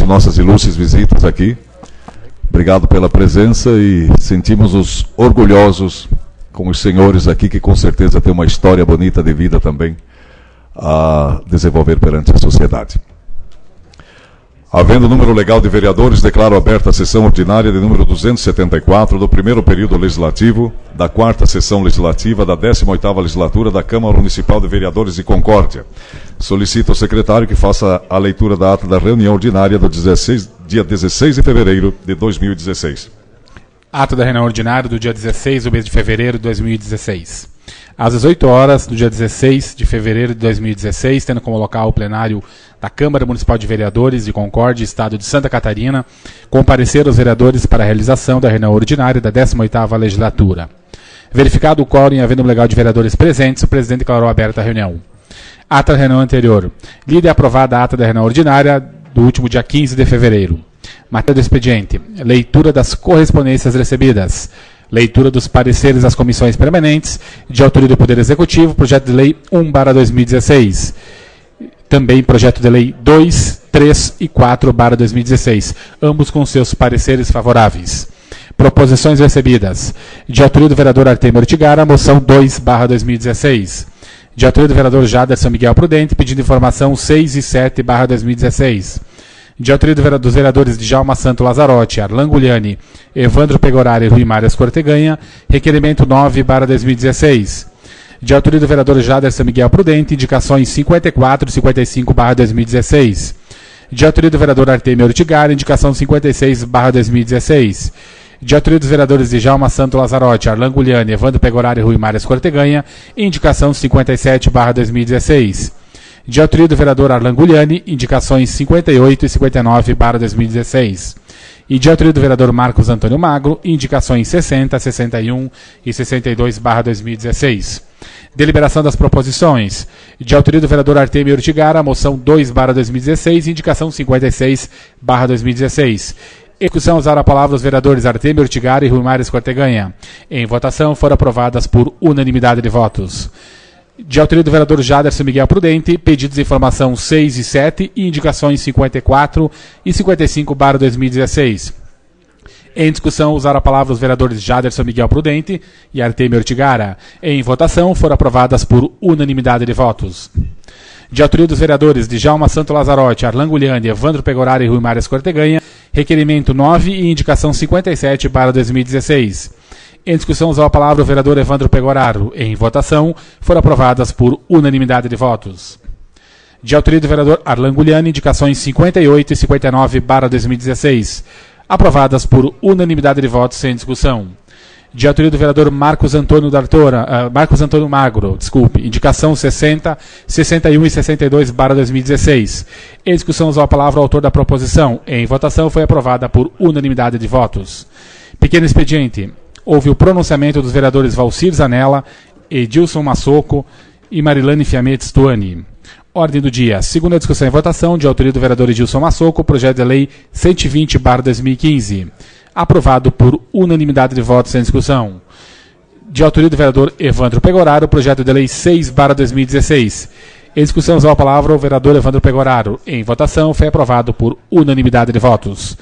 nossas ilustres visitas aqui. Obrigado pela presença e sentimos-nos orgulhosos com os senhores aqui, que com certeza têm uma história bonita de vida também a desenvolver perante a sociedade. Havendo número legal de vereadores, declaro aberta a sessão ordinária de número 274 do primeiro período legislativo da 4ª sessão legislativa da 18ª legislatura da Câmara Municipal de Vereadores de Concórdia. Solicito ao secretário que faça a leitura da ata da reunião ordinária do dia 16 de fevereiro de 2016. Ata da reunião ordinária do dia 16 do mês de fevereiro de 2016. Às 18 horas do dia 16 de fevereiro de 2016, tendo como local o plenário da Câmara Municipal de Vereadores de Concórdia, Estado de Santa Catarina, compareceram os vereadores para a realização da reunião ordinária da 18ª legislatura. Verificado o quórum e havendo um legal de vereadores presentes, o presidente declarou aberta a reunião. Ata da reunião anterior. Lida e aprovada a ata da reunião ordinária do último dia 15 de fevereiro. Matéria do expediente. Leitura das correspondências recebidas. Leitura dos pareceres das comissões permanentes, de autoria do Poder Executivo, projeto de lei 1/2016. Também projeto de lei 2, 3 e 4/2016, ambos com seus pareceres favoráveis. Proposições recebidas. De autoria do vereador Artemio Ortigara, moção 2/2016. De autoria do vereador Jaderson Miguel Prudente, pedindo informação 6 e 7/2016. De autoria dos vereadores Djalma Santo Lazarotti, Arlan Gugliani, Evandro Pegoraro e Rui Marias Corteganha, requerimento 9/2016. De autoria do vereador Jaderson Miguel Prudente, indicações 54 e 55/2016. De autoria do vereador Artemio Ortigara, indicação 56/2016. De autoria dos vereadores Djalma Santo Lazarotti, Arlan Gugliani, Evandro Pegoraro e Rui Marias Corteganha, indicação 57/2016. De autoria do vereador Arlan Gugliani, indicações 58 e 59/2016. E de autoria do vereador Marcos Antônio Magro, indicações 60, 61 e 62/2016. Deliberação das proposições. De autoria do vereador Artemio Ortigara, moção 2/2016, indicação 56/2016. Execução, usar a palavra os vereadores Artemio Ortigara e Rui Marias Corteganha. Em votação, foram aprovadas por unanimidade de votos. De autoria do vereador Jaderson Miguel Prudente, pedidos de informação 6 e 7 e indicações 54 e 55/2016. Em discussão, usar a palavra os vereadores Jaderson Miguel Prudente e Artemio Ortigara. Em votação, foram aprovadas por unanimidade de votos. De autoria dos vereadores Djalma Santo Lazarotti, Arlan Gugliani, Evandro Pegoraro e Rui Marias Corteganha, requerimento 9 e indicação 57/2016. Em discussão, usou a palavra o vereador Evandro Pegoraro. Em votação, foram aprovadas por unanimidade de votos. De autoria do vereador Arlan Gugliani, indicações 58 e 59/2016. Aprovadas por unanimidade de votos, sem discussão. De autoria do vereador Marcos Antônio Magro, indicação 60, 61 e 62/2016. Em discussão, usou a palavra o autor da proposição. Em votação, foi aprovada por unanimidade de votos. Pequeno expediente. Houve o pronunciamento dos vereadores Valcir Zanella, Edilson Massoco e Marilane Fiametes Tuani. Ordem do dia. Segunda discussão e votação, de autoria do vereador Edilson Massoco, projeto de lei 120/2015. Aprovado por unanimidade de votos sem discussão. De autoria do vereador Evandro Pegoraro, projeto de lei 6/2016. Em discussão, usou a palavra o vereador Evandro Pegoraro. Em votação, foi aprovado por unanimidade de votos.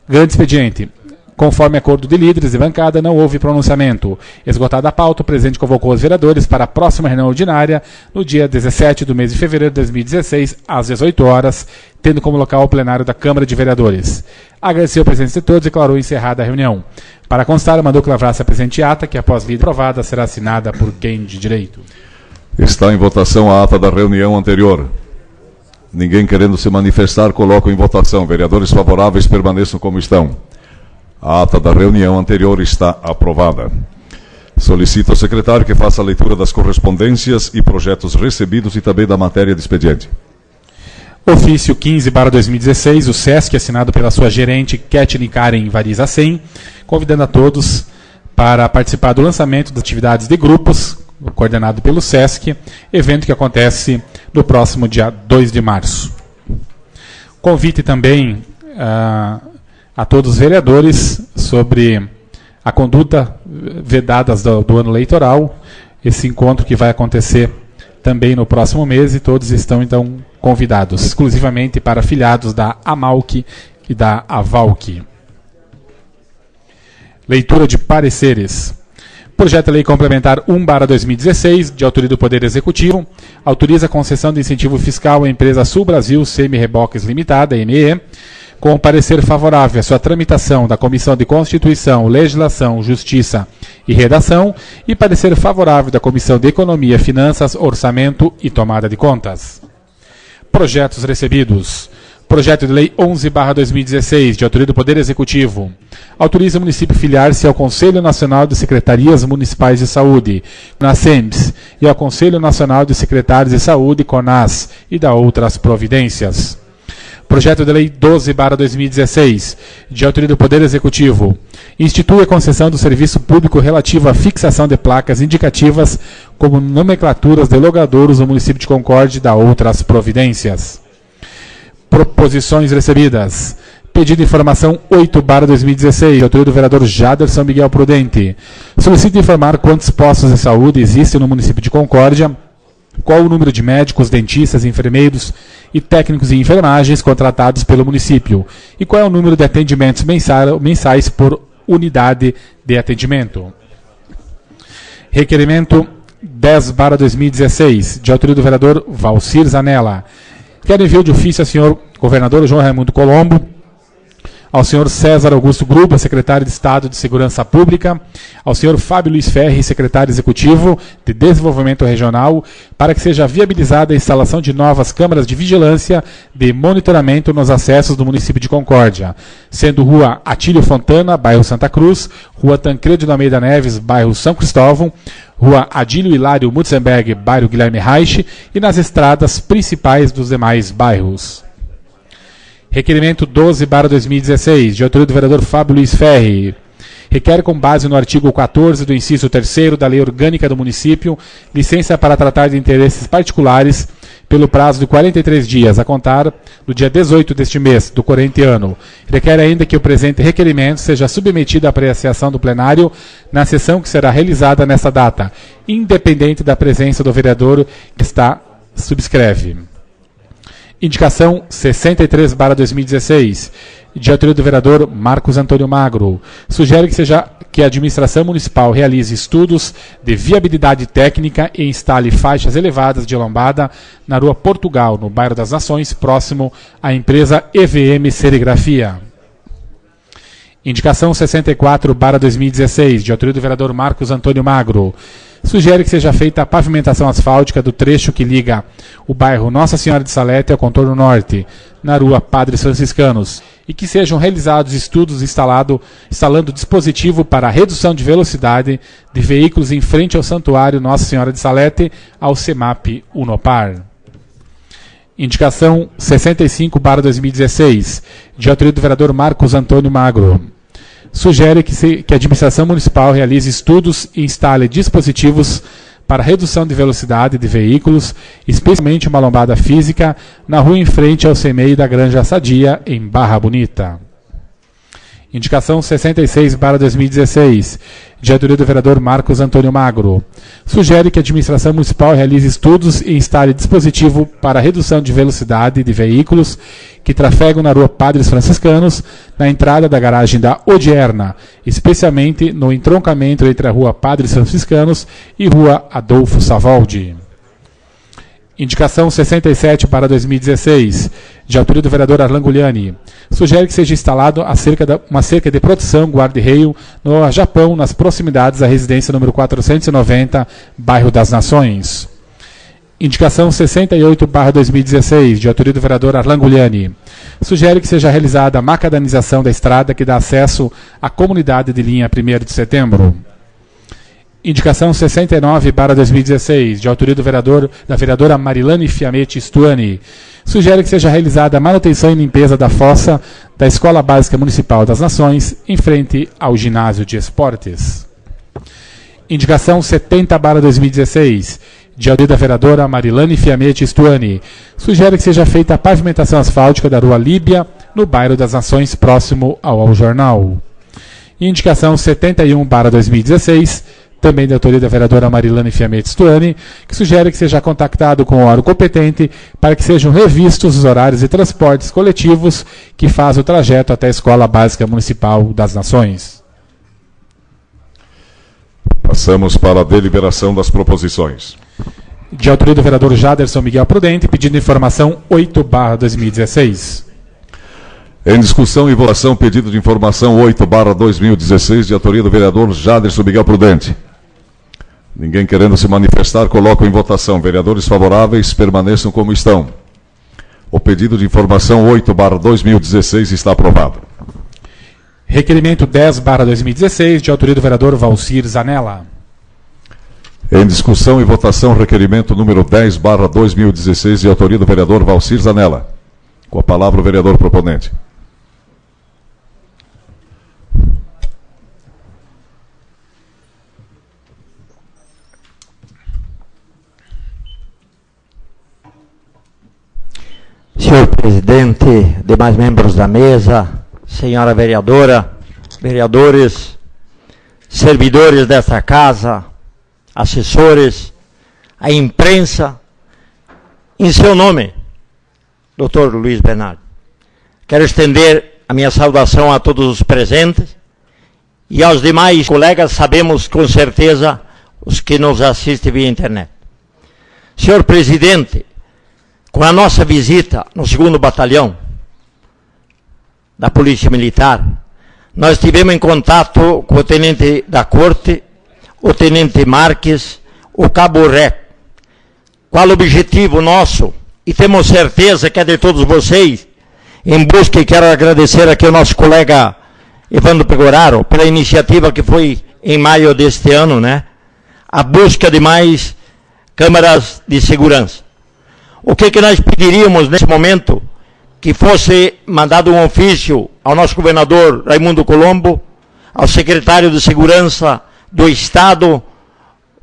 Grande expediente. Conforme acordo de líderes de bancada, não houve pronunciamento. Esgotada a pauta, o presidente convocou os vereadores para a próxima reunião ordinária, no dia 17 do mês de fevereiro de 2016, às 18 horas, tendo como local o plenário da Câmara de Vereadores. Agradeceu a presença de todos e declarou encerrada a reunião. Para constar, mandou que lavrasse a presente ata, que após lida aprovada, será assinada por quem de direito. Está em votação a ata da reunião anterior. Ninguém querendo se manifestar, coloco em votação. Vereadores favoráveis permaneçam como estão. A ata da reunião anterior está aprovada. Solicito ao secretário que faça a leitura das correspondências e projetos recebidos e também da matéria de expediente. Ofício 15/2016, o SESC, assinado pela sua gerente, Kathleen Karen Variza Sen, convidando a todos para participar do lançamento das atividades de grupos, coordenado pelo SESC, evento que acontece no próximo dia 2 de março. Convite também a todos os vereadores sobre a conduta vedada do ano eleitoral, esse encontro que vai acontecer também no próximo mês, e todos estão, então, convidados, exclusivamente para afiliados da Amalc e da Avalc. Leitura de pareceres. Projeto de Lei Complementar 1/2016, de autoria do Poder Executivo, autoriza a concessão de incentivo fiscal à empresa Sul Brasil Semi-Reboques Limitada, ME, com parecer favorável à sua tramitação da Comissão de Constituição, Legislação, Justiça e Redação e parecer favorável da Comissão de Economia, Finanças, Orçamento e Tomada de Contas. Projetos recebidos. Projeto de Lei 11/2016, de autoria do Poder Executivo, autoriza o município filiar-se ao Conselho Nacional de Secretarias Municipais de Saúde, CONASEMS, e ao Conselho Nacional de Secretários de Saúde, CONAS, e da outras providências. Projeto de Lei 12/2016, de autoria do Poder Executivo, institui a concessão do serviço público relativo à fixação de placas indicativas como nomenclaturas de logradouros no município de Concórdia e da outras providências. Proposições recebidas. Pedido de informação 8/2016, de autoria do vereador Jaderson Miguel Prudente. Solicita informar quantos postos de saúde existem no município de Concórdia, qual o número de médicos, dentistas, enfermeiros e técnicos em enfermagens contratados pelo município e qual é o número de atendimentos mensais por unidade de atendimento. Requerimento 10/2016, de autoria do vereador Valcir Zanella. Quero envio de ofício ao senhor governador João Raimundo Colombo, ao senhor César Augusto Gruba, secretário de Estado de Segurança Pública, ao senhor Fábio Luiz Ferri, secretário executivo de Desenvolvimento Regional, para que seja viabilizada a instalação de novas câmaras de vigilância de monitoramento nos acessos do município de Concórdia, sendo Rua Atílio Fontana, bairro Santa Cruz, Rua Tancredo de Almeida Neves, bairro São Cristóvão, Rua Adílio Hilário Mutzenberg, bairro Guilherme Reich, e nas estradas principais dos demais bairros. Requerimento 12/2016, de autoria do vereador Fábio Luiz Ferri. Requer, com base no artigo 14 do inciso 3º da Lei Orgânica do Município, licença para tratar de interesses particulares pelo prazo de 43 dias, a contar do dia 18 deste mês, do corrente ano. Requer ainda que o presente requerimento seja submetido à apreciação do plenário na sessão que será realizada nesta data, independente da presença do vereador que está subscreve. Indicação 63/2016, de autoria do vereador Marcos Antônio Magro. Sugere que a administração municipal realize estudos de viabilidade técnica e instale faixas elevadas de lombada na Rua Portugal, no bairro das Nações, próximo à empresa EVM Serigrafia. Indicação 64/2016, de autoria do vereador Marcos Antônio Magro. Sugere que seja feita a pavimentação asfáltica do trecho que liga o bairro Nossa Senhora de Salete ao contorno norte, na Rua Padres Franciscanos, e que sejam realizados estudos instalando dispositivo para a redução de velocidade de veículos em frente ao Santuário Nossa Senhora de Salete, ao CEMAP Unopar. Indicação 65/2016, de autoria do vereador Marcos Antônio Magro. Sugere que a administração municipal realize estudos e instale dispositivos para redução de velocidade de veículos, especialmente uma lombada física, na rua em frente ao CEMEI da Granja Sadia, em Barra Bonita. Indicação 66/2016, de autoria do vereador Marcos Antônio Magro. Sugere que a administração municipal realize estudos e instale dispositivo para redução de velocidade de veículos que trafegam na Rua Padres Franciscanos, na entrada da garagem da Odierna, especialmente no entroncamento entre a Rua Padres Franciscanos e Rua Adolfo Savoldi. Indicação 67/2016, de autoria do vereador Arlan Gugliani. Sugere que seja instalado uma cerca de proteção guarda-reio no Japão, nas proximidades da residência número 490, bairro das Nações. Indicação 68/2016, de autoria do vereador Arlan Gugliani. Sugere que seja realizada a macadamização da estrada que dá acesso à comunidade de linha 1º de setembro. Indicação 69/2016, de autoria da vereadora Marilane Fiametti Stuani. Sugere que seja realizada a manutenção e limpeza da fossa da Escola Básica Municipal das Nações, em frente ao Ginásio de Esportes. Indicação 70/2016, de autoria da vereadora Marilane Fiametti Stuani. Sugere que seja feita a pavimentação asfáltica da Rua Líbia, no bairro das Nações, próximo ao Jornal. Indicação 71/2016, também de autoria da vereadora Marilane Fiamete Stuani, que sugere que seja contactado com o órgão competente para que sejam revistos os horários de transportes coletivos que fazem o trajeto até a Escola Básica Municipal das Nações. Passamos para a deliberação das proposições. De autoria do vereador Jaderson Miguel Prudente, pedindo informação 8/2016. Em discussão e votação, pedido de informação 8/2016, de autoria do vereador Jaderson Miguel Prudente. Ninguém querendo se manifestar, coloco em votação. Vereadores favoráveis, permaneçam como estão. O pedido de informação 8/2016 está aprovado. Requerimento 10/2016, de autoria do vereador Valcir Zanella. Em discussão e votação, requerimento número 10/2016, de autoria do vereador Valcir Zanella. Com a palavra o vereador proponente. Senhor presidente, demais membros da mesa, senhora vereadora, vereadores, servidores desta casa, assessores, a imprensa, em seu nome, Dr. Luiz Bernardo. Quero estender a minha saudação a todos os presentes e aos demais colegas, sabemos com certeza os que nos assistem via internet. Senhor presidente, com a nossa visita no 2º Batalhão da Polícia Militar, nós tivemos em contato com o Tenente da Corte, o Tenente Marques, o Cabo Ré. Qual o objetivo nosso? E temos certeza que é de todos vocês, em busca, e quero agradecer aqui ao nosso colega Evandro Pegoraro, pela iniciativa que foi em maio deste ano, né? A busca de mais câmaras de segurança. O que nós pediríamos nesse momento? Que fosse mandado um ofício ao nosso governador Raimundo Colombo, ao secretário de Segurança do Estado,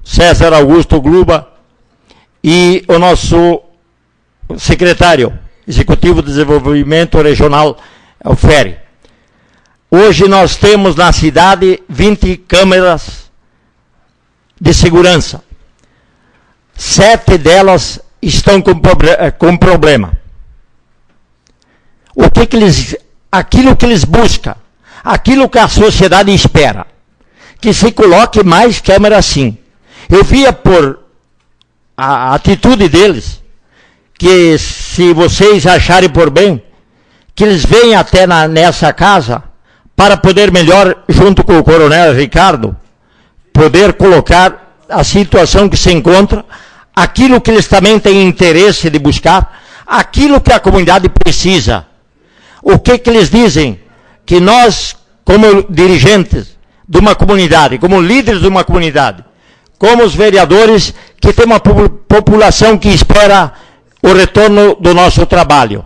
César Augusto Gluba, e o nosso secretário executivo de Desenvolvimento Regional, o FERI. Hoje nós temos na cidade 20 câmeras de segurança. 7 delas estão com problema. Aquilo que eles buscam, aquilo que a sociedade espera, que se coloque mais câmeras sim. Eu via por a atitude deles, que se vocês acharem por bem, que eles venham até nessa casa, para poder melhor, junto com o coronel Ricardo, poder colocar a situação que se encontra, aquilo que eles também têm interesse de buscar, aquilo que a comunidade precisa. O que eles dizem? Que nós, como dirigentes de uma comunidade, como líderes de uma comunidade, como os vereadores, que tem uma população que espera o retorno do nosso trabalho,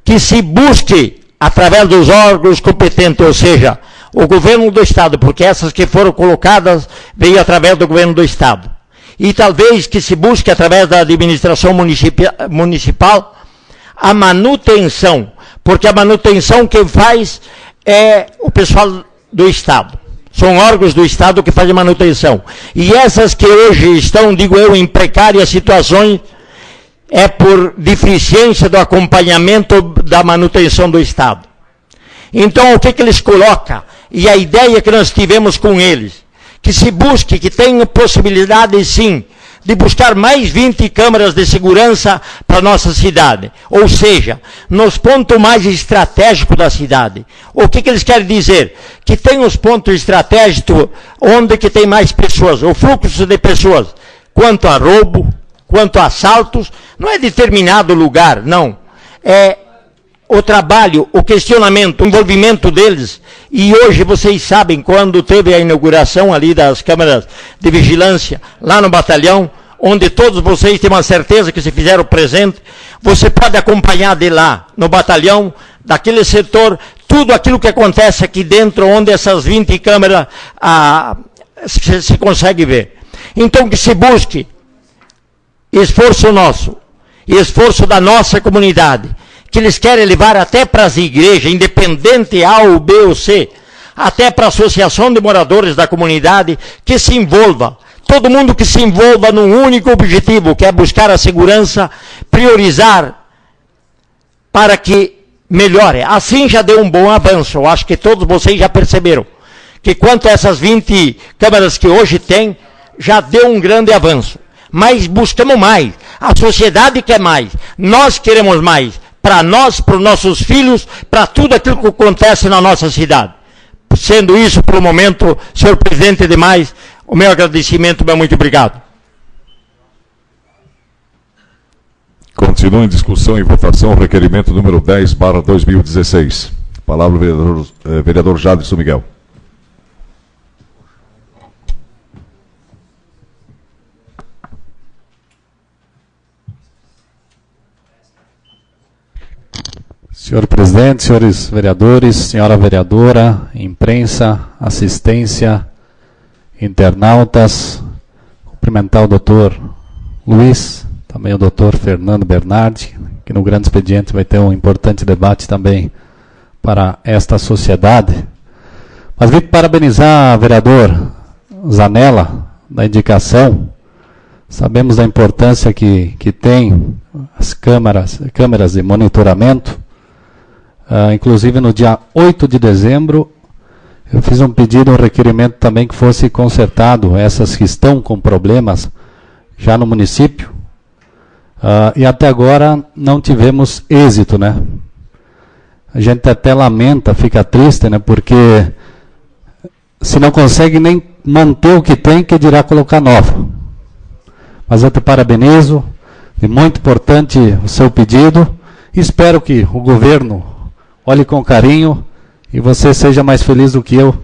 que se busque através dos órgãos competentes, ou seja, o governo do Estado, porque essas que foram colocadas veio através do governo do Estado. E talvez que se busque através da administração municipal a manutenção, porque a manutenção quem faz é o pessoal do Estado. São órgãos do Estado que fazem manutenção. E essas que hoje estão, digo eu, em precárias situações, é por deficiência do acompanhamento da manutenção do Estado. Então, o que eles colocam? E a ideia que nós tivemos com eles, que se busque, que tenha possibilidade, sim, de buscar mais 20 câmaras de segurança para a nossa cidade. Ou seja, nos pontos mais estratégicos da cidade. O que eles querem dizer? Que tem os pontos estratégicos onde que tem mais pessoas, o fluxo de pessoas, quanto a roubo, quanto a assaltos, não é determinado lugar, não. É o trabalho, o questionamento, o envolvimento deles. E hoje vocês sabem, quando teve a inauguração ali das câmeras de vigilância, lá no batalhão, onde todos vocês têm uma certeza que se fizeram presente, você pode acompanhar de lá, no batalhão, daquele setor, tudo aquilo que acontece aqui dentro, onde essas 20 câmeras se consegue ver. Então que se busque esforço nosso, esforço da nossa comunidade, que eles querem levar até para as igrejas, independente A ou B ou C, até para a associação de moradores da comunidade, que se envolva. Todo mundo que se envolva num único objetivo, que é buscar a segurança, priorizar para que melhore. Assim já deu um bom avanço. Eu acho que todos vocês já perceberam que quanto a essas 20 câmaras que hoje tem, já deu um grande avanço. Mas buscamos mais. A sociedade quer mais. Nós queremos mais. Para nós, para os nossos filhos, para tudo aquilo que acontece na nossa cidade. Sendo isso, por um momento, senhor presidente, demais, o meu agradecimento, meu muito obrigado. Continua em discussão e votação o requerimento número 10/2016. Palavra o vereador Jaderson Miguel. Senhor presidente, senhores vereadores, senhora vereadora, imprensa, assistência, internautas, cumprimentar o doutor Luiz, também o doutor Fernando Bernardi, que no grande expediente vai ter um importante debate também para esta sociedade. Mas vim parabenizar o vereador Zanella da indicação. Sabemos da importância que tem as câmeras de monitoramento. Inclusive no dia 8 de dezembro, eu fiz um pedido, um requerimento também que fosse consertado essas que estão com problemas já no município. E até agora não tivemos êxito, né? A gente até lamenta, fica triste, né? Porque se não consegue nem manter o que tem, que dirá colocar novo. Mas eu te parabenizo, é muito importante o seu pedido. Espero que o governo olhe com carinho e você seja mais feliz do que eu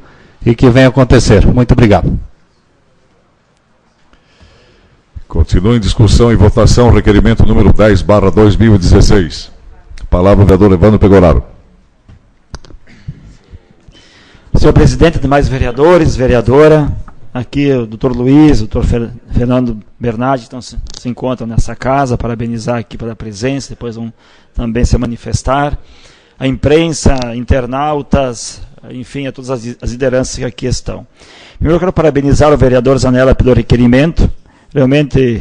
e que venha acontecer. Muito obrigado. Continua em discussão e votação o requerimento número 10/2016. Palavra o vereador Evandro Pegoraro. Senhor presidente, demais vereadores, vereadora, aqui o doutor Luiz, o doutor Fernando Bernardi então, se encontram nessa casa, parabenizar aqui pela presença, depois vão também se manifestar. A imprensa, internautas, enfim, a todas as lideranças que aqui estão. Primeiro eu quero parabenizar o vereador Zanella pelo requerimento. Realmente,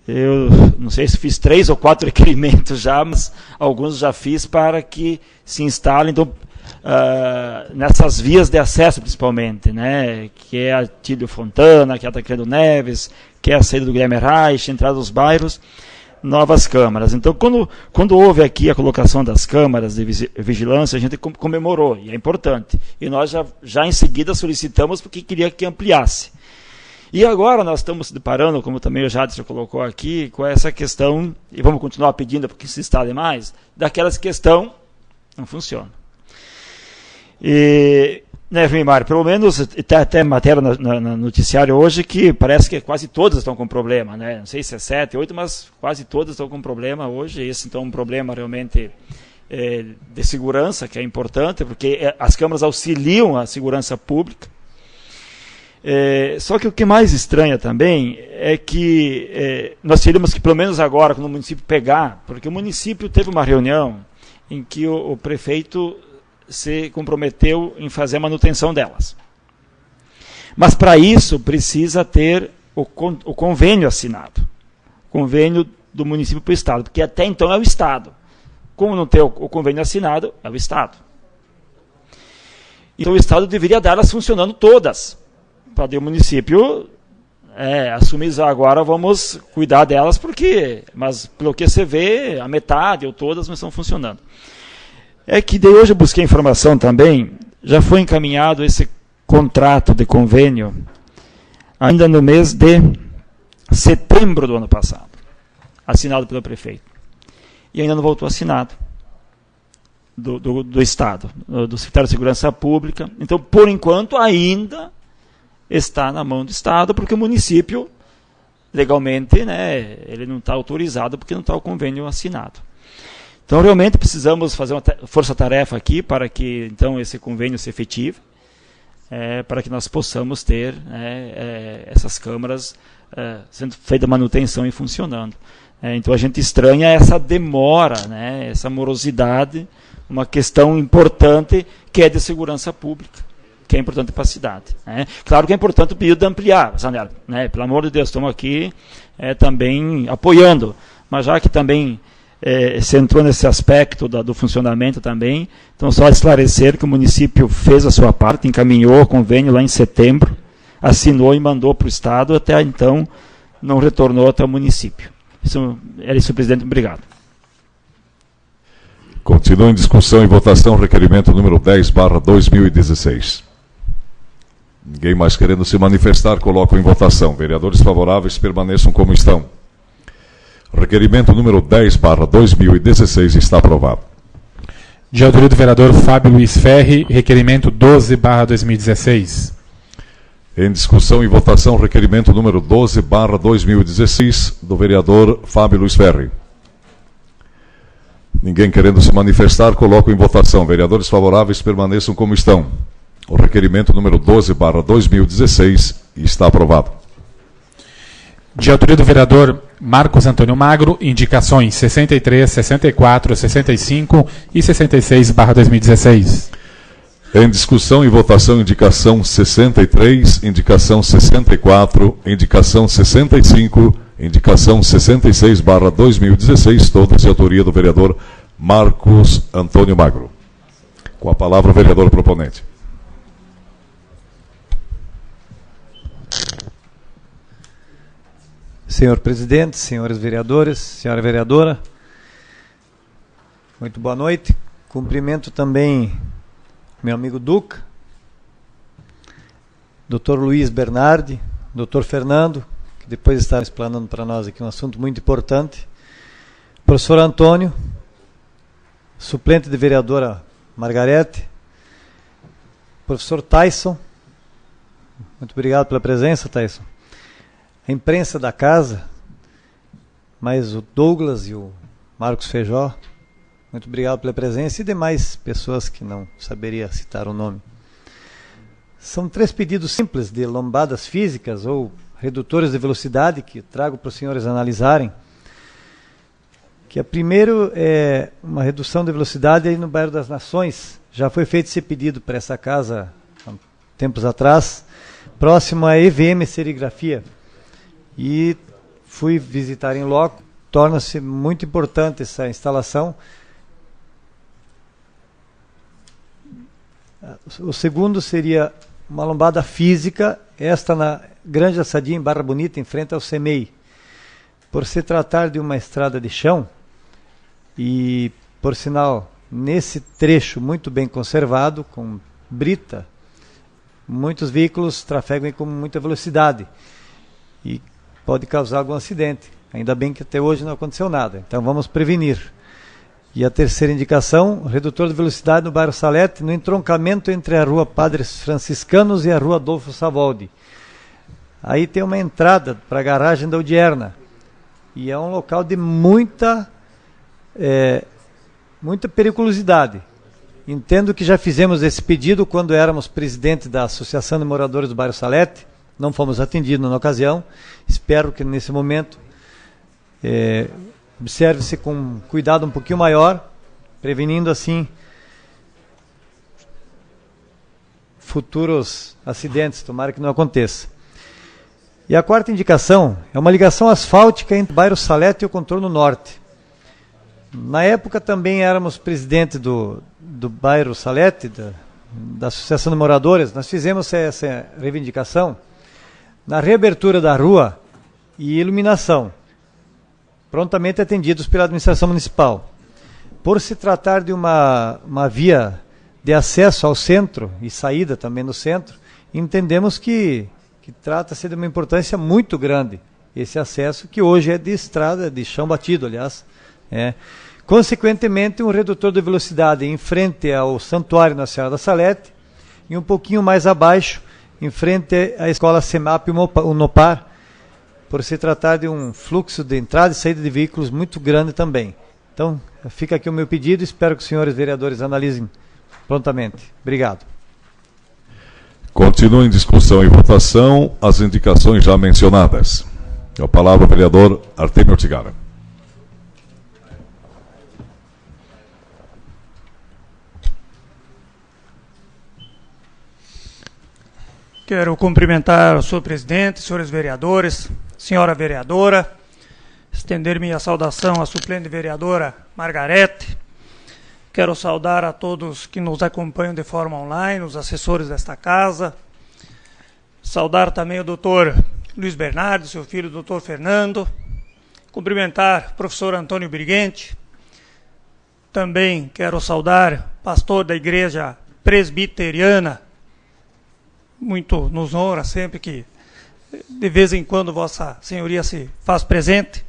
eu não sei se fiz 3 ou 4 requerimentos já, mas alguns já fiz para que se instalem então, nessas vias de acesso principalmente, né, que é a Tílio Fontana, que é a Tancredo Neves, que é a saída do Guilherme Reich, entrada dos bairros, novas câmaras. Então, quando houve aqui a colocação das câmaras de vigilância, a gente comemorou, e é importante. E nós já em seguida solicitamos porque queria que ampliasse. E agora nós estamos se deparando, como também o Jadson colocou aqui, com essa questão, e vamos continuar pedindo porque se instale mais, daquelas que não funcionam. E, né, Vimar, pelo menos, está até matéria no noticiário hoje que parece que quase todas estão com problema, né? Não sei se é 7, 8, mas quase todas estão com problema hoje. Esse então é um problema realmente de segurança, que é importante, porque as câmaras auxiliam a segurança pública. Só que o que mais estranha também é que nós teríamos que, pelo menos agora, quando o município pegar, porque o município teve uma reunião em que o prefeito se comprometeu em fazer a manutenção delas. Mas para isso precisa ter o convênio assinado, convênio do município para o Estado, porque até então é o Estado. Como não tem o convênio assinado, é o Estado. Então o Estado deveria dar elas funcionando todas, para o município assumir agora, vamos cuidar delas, mas pelo que você vê, a metade ou todas não estão funcionando. É que daí hoje eu busquei informação também, já foi encaminhado esse contrato de convênio ainda no mês de setembro do ano passado, assinado pelo prefeito. E ainda não voltou assinado do Estado, do Secretário de Segurança Pública. Então, por enquanto, ainda está na mão do Estado, porque o município, legalmente, né, ele não está autorizado porque não está o convênio assinado. Então, realmente, precisamos fazer uma força-tarefa aqui para que, então, esse convênio se efetive, para que nós possamos ter essas câmaras sendo feita manutenção e funcionando. Então, a gente estranha essa demora, né, essa morosidade, uma questão importante que é de segurança pública. que é importante para a cidade, né? Claro que é importante o período de ampliar, Zanella, né? Pelo amor de Deus, estamos aqui também apoiando, mas já que também se entrou nesse aspecto do funcionamento também, então só esclarecer que o município fez a sua parte, encaminhou o convênio lá em setembro, assinou e mandou para o Estado, até então não retornou até o município. Era isso, presidente, obrigado. Continua em discussão e votação o requerimento número 10/2016. Ninguém mais querendo se manifestar, coloco em votação. Vereadores favoráveis permaneçam como estão. Requerimento número 10/2016 está aprovado. De autoria do vereador Fábio Luiz Ferri, requerimento 12/2016. Em discussão e votação, requerimento número 12/2016 do vereador Fábio Luiz Ferri. Ninguém querendo se manifestar, coloco em votação. Vereadores favoráveis permaneçam como estão. O requerimento número 12/2016 está aprovado. De autoria do vereador Marcos Antônio Magro, indicações 63, 64, 65 e 66/2016. Em discussão e votação, indicação 63, indicação 64, indicação 65, indicação 66/2016, todas de autoria do vereador Marcos Antônio Magro. Com a palavra o vereador proponente. Senhor presidente, senhores vereadores, senhora vereadora, muito boa noite. Cumprimento também meu amigo Duca, Dr. Luiz Bernardi, Dr. Fernando, que depois está explanando para nós aqui um assunto muito importante, professor Antônio, suplente de vereadora Margarete, professor Tyson, muito obrigado pela presença, Tyson. A imprensa da casa, mais o Douglas e o Marcos Feijó, muito obrigado pela presença, e demais pessoas que não saberia citar o nome. São 3 pedidos simples de lombadas físicas ou redutores de velocidade que trago para os senhores analisarem. Que a primeiro é uma redução de velocidade aí no bairro das Nações. Já foi feito esse pedido para essa casa há tempos atrás, próximo à EVM Serigrafia. E fui visitar em loco. Torna-se muito importante essa instalação. O segundo seria uma lombada física, esta na Grande Assadia, em Barra Bonita, em frente ao CEMEI. Por se tratar de uma estrada de chão, e, por sinal, nesse trecho muito bem conservado, com brita, muitos veículos trafegam com muita velocidade e pode causar algum acidente. Ainda bem que até hoje não aconteceu nada, então vamos prevenir. E a terceira indicação, redutor de velocidade no bairro Salete, no entroncamento entre a rua Padres Franciscanos e a rua Adolfo Savoldi. Aí tem uma entrada para a garagem da Udierna, e é um local de muita periculosidade. Entendo que já fizemos esse pedido quando éramos presidente da Associação de Moradores do bairro Salete, não fomos atendidos na ocasião. Espero que nesse momento observe-se com cuidado um pouquinho maior, prevenindo assim futuros acidentes, tomara que não aconteça. E a quarta indicação é uma ligação asfáltica entre o bairro Salete e o contorno norte. Na época também éramos presidente do bairro Salete, da Associação de Moradores. Nós fizemos essa reivindicação na reabertura da rua e iluminação, prontamente atendidos pela administração municipal. Por se tratar de uma via de acesso ao centro e saída também do centro, entendemos que trata-se de uma importância muito grande, esse acesso que hoje é de estrada, de chão batido, aliás. Consequentemente, um redutor de velocidade em frente ao Santuário Nossa Senhora da Salete e um pouquinho mais abaixo, em frente à escola SEMAP Unopar, por se tratar de um fluxo de entrada e saída de veículos muito grande também. Então, fica aqui o meu pedido, espero que os senhores vereadores analisem prontamente. Obrigado. Continua em discussão e votação as indicações já mencionadas. A palavra ao vereador Artemio Ortigara. Quero cumprimentar o senhor presidente, senhores vereadores, senhora vereadora, estender minha saudação à suplente vereadora Margarete. Quero saudar a todos que nos acompanham de forma online, os assessores desta casa. Saudar também o doutor Luiz Bernardi, seu filho, o doutor Fernando. Cumprimentar o professor Antônio Briguente. Também quero saudar o pastor da igreja presbiteriana. Muito nos honra sempre que, de vez em quando, Vossa Senhoria se faz presente.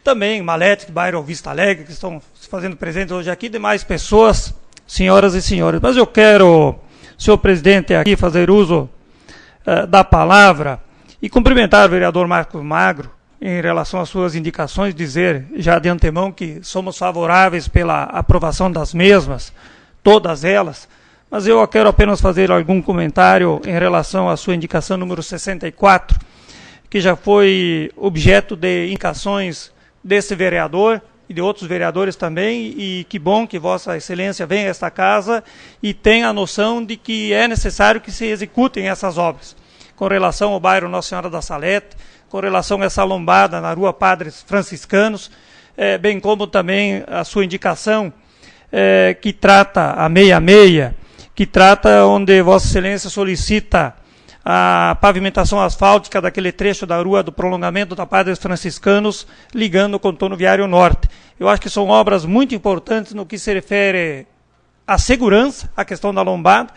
Também Malete, Bairro Vista Alegre, que estão se fazendo presentes hoje aqui, demais pessoas, senhoras e senhores. Mas eu quero, senhor presidente, aqui fazer uso da palavra e cumprimentar o vereador Marcos Magro em relação às suas indicações, dizer já de antemão que somos favoráveis pela aprovação das mesmas, todas elas, mas eu quero apenas fazer algum comentário em relação à sua indicação número 64, que já foi objeto de indicações desse vereador e de outros vereadores também, e que bom que Vossa Excelência venha a esta casa e tenha a noção de que é necessário que se executem essas obras. Com relação ao bairro Nossa Senhora da Salete, com relação a essa lombada na Rua Padres Franciscanos, bem como também a sua indicação que trata a 66, que trata onde Vossa Excelência solicita a pavimentação asfáltica daquele trecho da rua do prolongamento da Padres Franciscanos, ligando o contorno viário norte. Eu acho que são obras muito importantes no que se refere à segurança, à questão da lombada,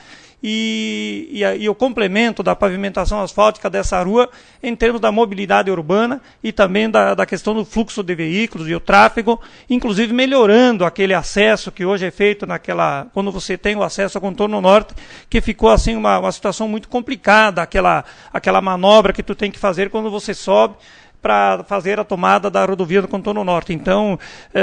e o complemento da pavimentação asfáltica dessa rua em termos da mobilidade urbana e também da questão do fluxo de veículos e o tráfego, inclusive melhorando aquele acesso que hoje é feito quando você tem o acesso ao contorno norte, que ficou assim uma situação muito complicada, aquela manobra que tu tem que fazer quando você sobe para fazer a tomada da rodovia do contorno norte. Então,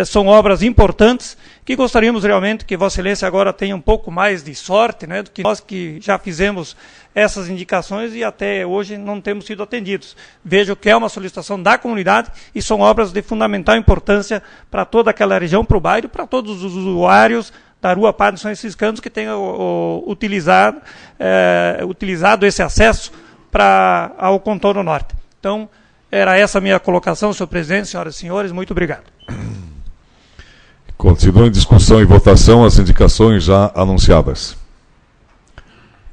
são obras importantes que gostaríamos realmente que Vossa Excelência agora tenha um pouco mais de sorte, né, do que nós que já fizemos essas indicações e até hoje não temos sido atendidos. Vejo que é uma solicitação da comunidade e são obras de fundamental importância para toda aquela região, para o bairro, para todos os usuários da Rua Padres Franciscanos que tenham utilizado esse acesso ao contorno norte. Então, era essa a minha colocação, senhor presidente, senhoras e senhores. Muito obrigado. Continua em discussão e votação as indicações já anunciadas.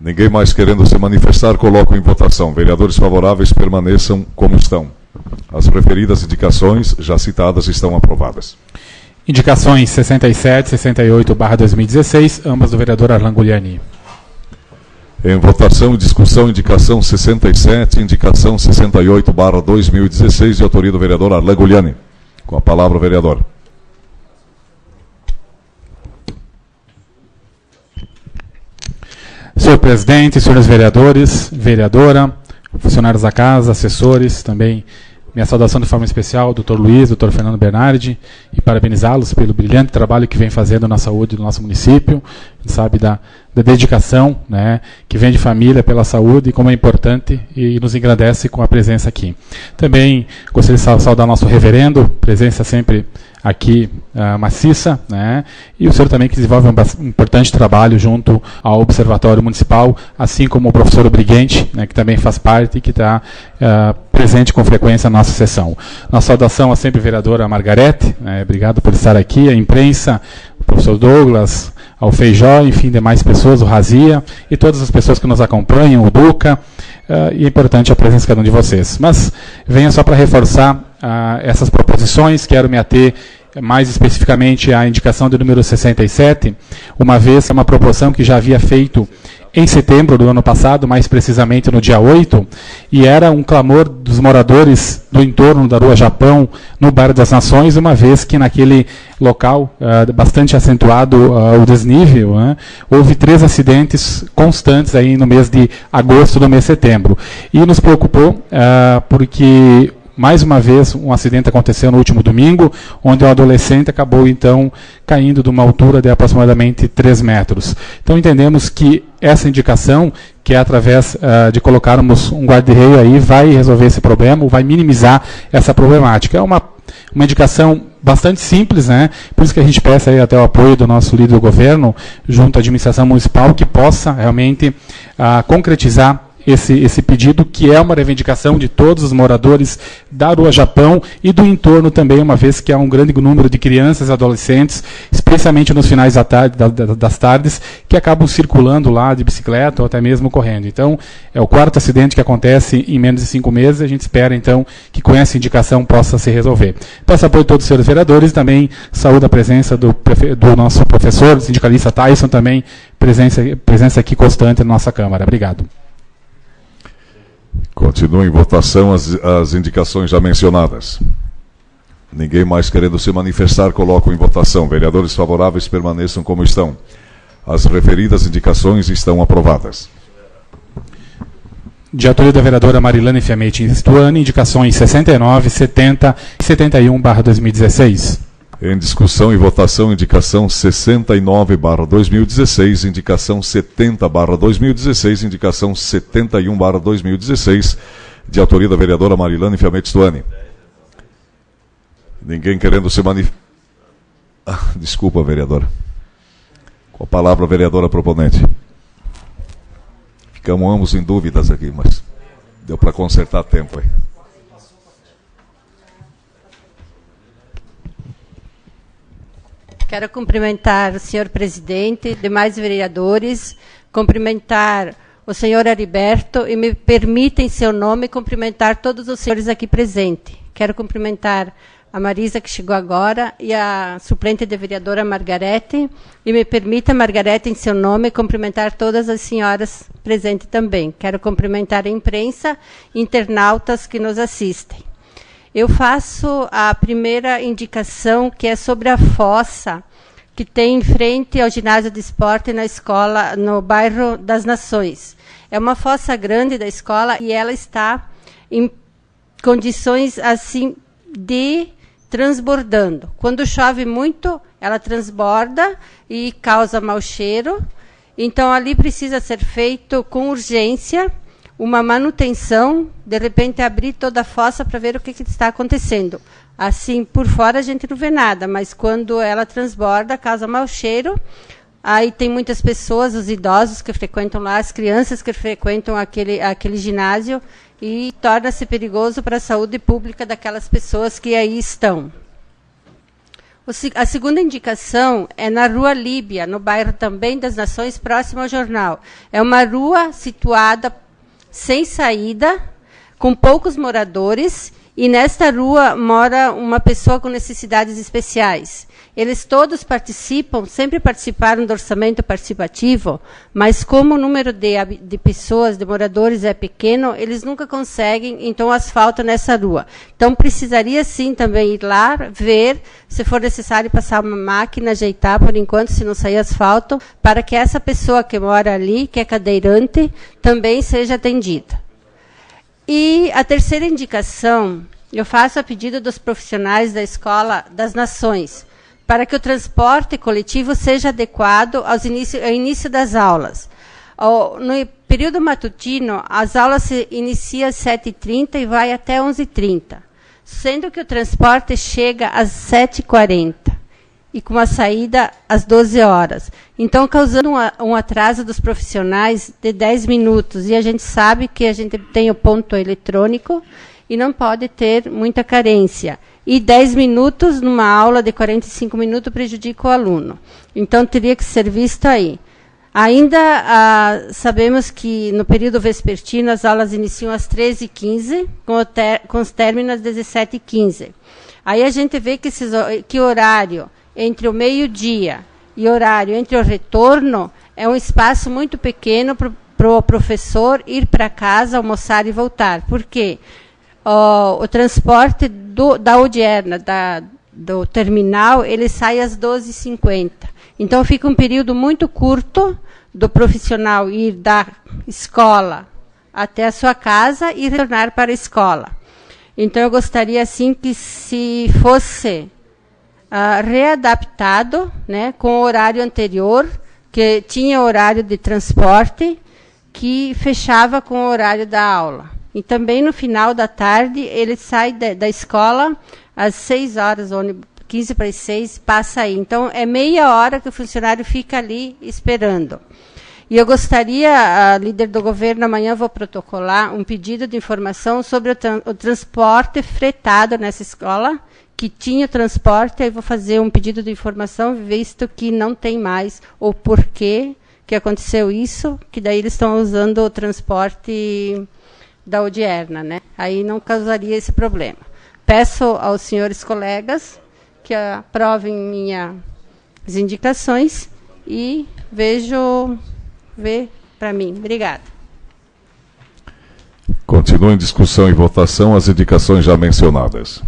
Ninguém mais querendo se manifestar, coloco em votação. Vereadores favoráveis permaneçam como estão. As preferidas indicações já citadas estão aprovadas. Indicações 67 e 68/2016, ambas do vereador Arlan Gugliani. Em votação e discussão, indicação 67 e indicação 68/2016, de autoria do vereador Arlan Gugliani. Com a palavra o vereador. Senhor presidente, senhores vereadores, vereadora, funcionários da casa, assessores, também minha saudação de forma especial ao Dr. Luiz, Dr. Fernando Bernardi, e parabenizá-los pelo brilhante trabalho que vem fazendo na saúde do nosso município. A gente sabe da dedicação, né, que vem de família pela saúde, como é importante e nos engrandece com a presença aqui. Também gostaria de saudar nosso reverendo, presença sempre aqui maciça, né, e o senhor também que desenvolve um importante trabalho junto ao Observatório Municipal, assim como o professor Briguente, né, que também faz parte e que está presente com frequência na nossa sessão. Nossa saudação a sempre vereadora Margarete, obrigado por estar aqui, a imprensa, o professor Douglas, ao Feijó, enfim, demais pessoas, o Razia, e todas as pessoas que nos acompanham, o Duca, e é importante a presença de cada um de vocês. Mas venha só para reforçar essas proposições, quero me ater mais especificamente à indicação do número 67, uma vez que é uma proposição que já havia feito em setembro do ano passado, mais precisamente no dia 8, e era um clamor dos moradores do entorno da Rua Japão, no Bairro das Nações, uma vez que naquele local, bastante acentuado o desnível, houve 3 acidentes constantes aí no mês de agosto do mês de setembro. E nos preocupou porque mais uma vez, um acidente aconteceu no último domingo, onde um adolescente acabou, então, caindo de uma altura de aproximadamente 3 metros. Então, entendemos que essa indicação, que é através de colocarmos um guarda-reio aí, vai resolver esse problema, vai minimizar essa problemática. É uma indicação bastante simples, né? Por isso que a gente peça aí até o apoio do nosso líder do governo, junto à administração municipal, que possa realmente concretizar esse pedido, que é uma reivindicação de todos os moradores da Rua Japão e do entorno também, uma vez que há um grande número de crianças e adolescentes, especialmente nos finais das tardes, que acabam circulando lá de bicicleta ou até mesmo correndo. Então, é o 4º acidente que acontece em menos de 5 meses, a gente espera, então, que com essa indicação possa se resolver. Peço apoio a todos os senhores vereadores, também saúdo a presença do nosso professor, sindicalista Tyson, também presença aqui constante na nossa Câmara. Obrigado. Continua em votação as indicações já mencionadas. Ninguém mais querendo se manifestar, coloco em votação. Vereadores favoráveis permaneçam como estão. As referidas indicações estão aprovadas. De autoria da vereadora Marilane Fiamete Stuani, indicações 69, 70 e 71/2016. Em discussão e votação, indicação 69/2016, indicação 70/2016, indicação 71/2016, de autoria da vereadora Marilane Fiamete Stuani. Ninguém querendo se manifestar. Desculpa, vereadora. Com a palavra, a vereadora proponente. Ficamos ambos em dúvidas aqui, mas deu para consertar a tempo aí. Quero cumprimentar o senhor presidente, demais vereadores, cumprimentar o senhor Heriberto e me permita, em seu nome, cumprimentar todos os senhores aqui presentes. Quero cumprimentar a Marisa, que chegou agora, e a suplente de vereadora Margarete, e me permita, Margarete, em seu nome, cumprimentar todas as senhoras presentes também. Quero cumprimentar a imprensa e internautas que nos assistem. Eu faço a primeira indicação, que é sobre a fossa que tem em frente ao ginásio de esporte na escola, no bairro das Nações. É uma fossa grande da escola e ela está em condições assim de transbordando. Quando chove muito, ela transborda e causa mau cheiro. Então, ali precisa ser feito com urgência uma manutenção, de repente abrir toda a fossa para ver o que está acontecendo. Assim, por fora a gente não vê nada, mas quando ela transborda, causa mau cheiro. Aí tem muitas pessoas, os idosos que frequentam lá, as crianças que frequentam aquele ginásio, e torna-se perigoso para a saúde pública daquelas pessoas que aí estão. A segunda indicação é na Rua Líbia, no bairro também das Nações, próximo ao jornal. É uma rua situada sem saída, com poucos moradores, e nesta rua mora uma pessoa com necessidades especiais. Eles todos participam, sempre participaram do orçamento participativo, mas como o número de pessoas, de moradores é pequeno, eles nunca conseguem, então, asfalto nessa rua. Então, precisaria sim também ir lá, ver, se for necessário passar uma máquina, ajeitar, por enquanto, se não sair asfalto, para que essa pessoa que mora ali, que é cadeirante, também seja atendida. E a terceira indicação, eu faço a pedido dos profissionais da Escola das Nações, para que o transporte coletivo seja adequado ao início das aulas. No período matutino, as aulas se iniciam às 7h30 e vai até 11h30, sendo que o transporte chega às 7h40 e com a saída às 12 horas. Então, causando um atraso dos profissionais de 10 minutos. E a gente sabe que a gente tem o ponto eletrônico e não pode ter muita carência. E 10 minutos numa aula de 45 minutos prejudica o aluno. Então, teria que ser visto aí. Ainda sabemos que no período vespertino as aulas iniciam às 13h15, com os términos às 17h15. Aí a gente vê que horário entre o meio-dia e horário entre o retorno é um espaço muito pequeno para o professor ir para casa, almoçar e voltar. Por quê? O transporte da Odierna, do terminal, ele sai às 12h50. Então, fica um período muito curto do profissional ir da escola até a sua casa e retornar para a escola. Então, eu gostaria, assim, que se fosse readaptado, né, com o horário anterior, que tinha horário de transporte, que fechava com o horário da aula. E também, no final da tarde, ele sai da escola às 6 horas, ônibus 15 para as 6, passa aí. Então, é meia hora que o funcionário fica ali esperando. E eu gostaria, a líder do governo, amanhã eu vou protocolar um pedido de informação sobre o transporte fretado nessa escola, que tinha transporte, aí vou fazer um pedido de informação, visto que não tem mais, ou por que aconteceu isso, que daí eles estão usando o transporte da Odierna, né? Aí não causaria esse problema. Peço aos senhores colegas que aprovem minhas indicações e vê para mim. Obrigada. Continua em discussão e votação as indicações já mencionadas.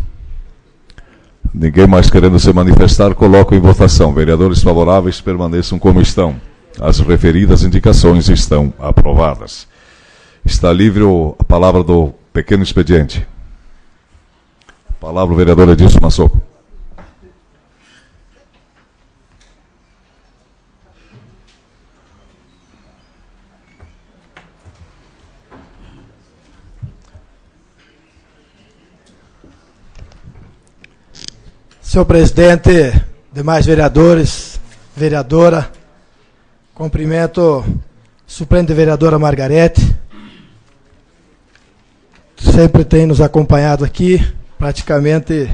Ninguém mais querendo se manifestar, coloco em votação. Vereadores favoráveis permaneçam como estão. As referidas indicações estão aprovadas. Está livre a palavra do pequeno expediente. Palavra o vereador Edilson Massoco. Senhor presidente, demais vereadores, vereadora, cumprimento suplente vereadora Margarete, sempre tem nos acompanhado aqui, praticamente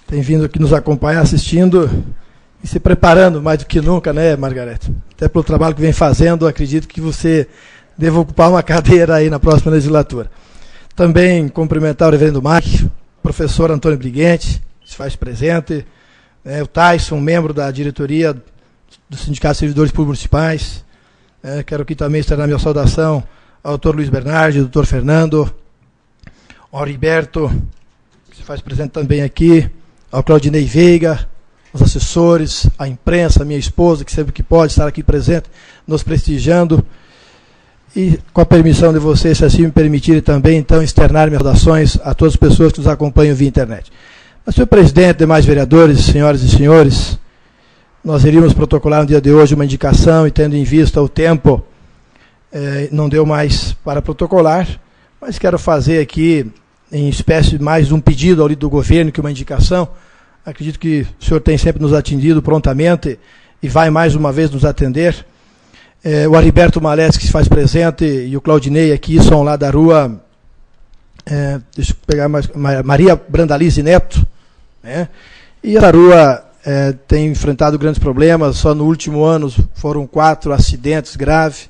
tem vindo aqui nos acompanhar, assistindo e se preparando mais do que nunca, né, Margarete? Até pelo trabalho que vem fazendo, acredito que você deva ocupar uma cadeira aí na próxima legislatura. Também cumprimentar o reverendo Mike, professor Antônio Briguente, que se faz presente, o Tyson, membro da diretoria do Sindicato de Servidores Públicos Municipais. Quero aqui também externar minha saudação ao doutor Luiz Bernardi, ao doutor Fernando, ao Heriberto, que se faz presente também aqui, ao Claudinei Veiga, os assessores, a imprensa, a minha esposa, que sempre que pode estar aqui presente, nos prestigiando. E, com a permissão de vocês, se assim me permitirem também, então, externar minhas saudações a todas as pessoas que nos acompanham via internet. Mas, senhor presidente, demais vereadores, senhoras e senhores, nós iríamos protocolar no dia de hoje uma indicação e, tendo em vista o tempo, não deu mais para protocolar, mas quero fazer aqui, em espécie, mais um pedido ao líder do governo que uma indicação. Acredito que o senhor tem sempre nos atendido prontamente e vai mais uma vez nos atender. O Heriberto Malés, que se faz presente, e o Claudinei aqui são lá da rua, deixa eu pegar mais, Maria Brandalize Neto, né? E a rua tem enfrentado grandes problemas, só no último ano foram 4 acidentes graves,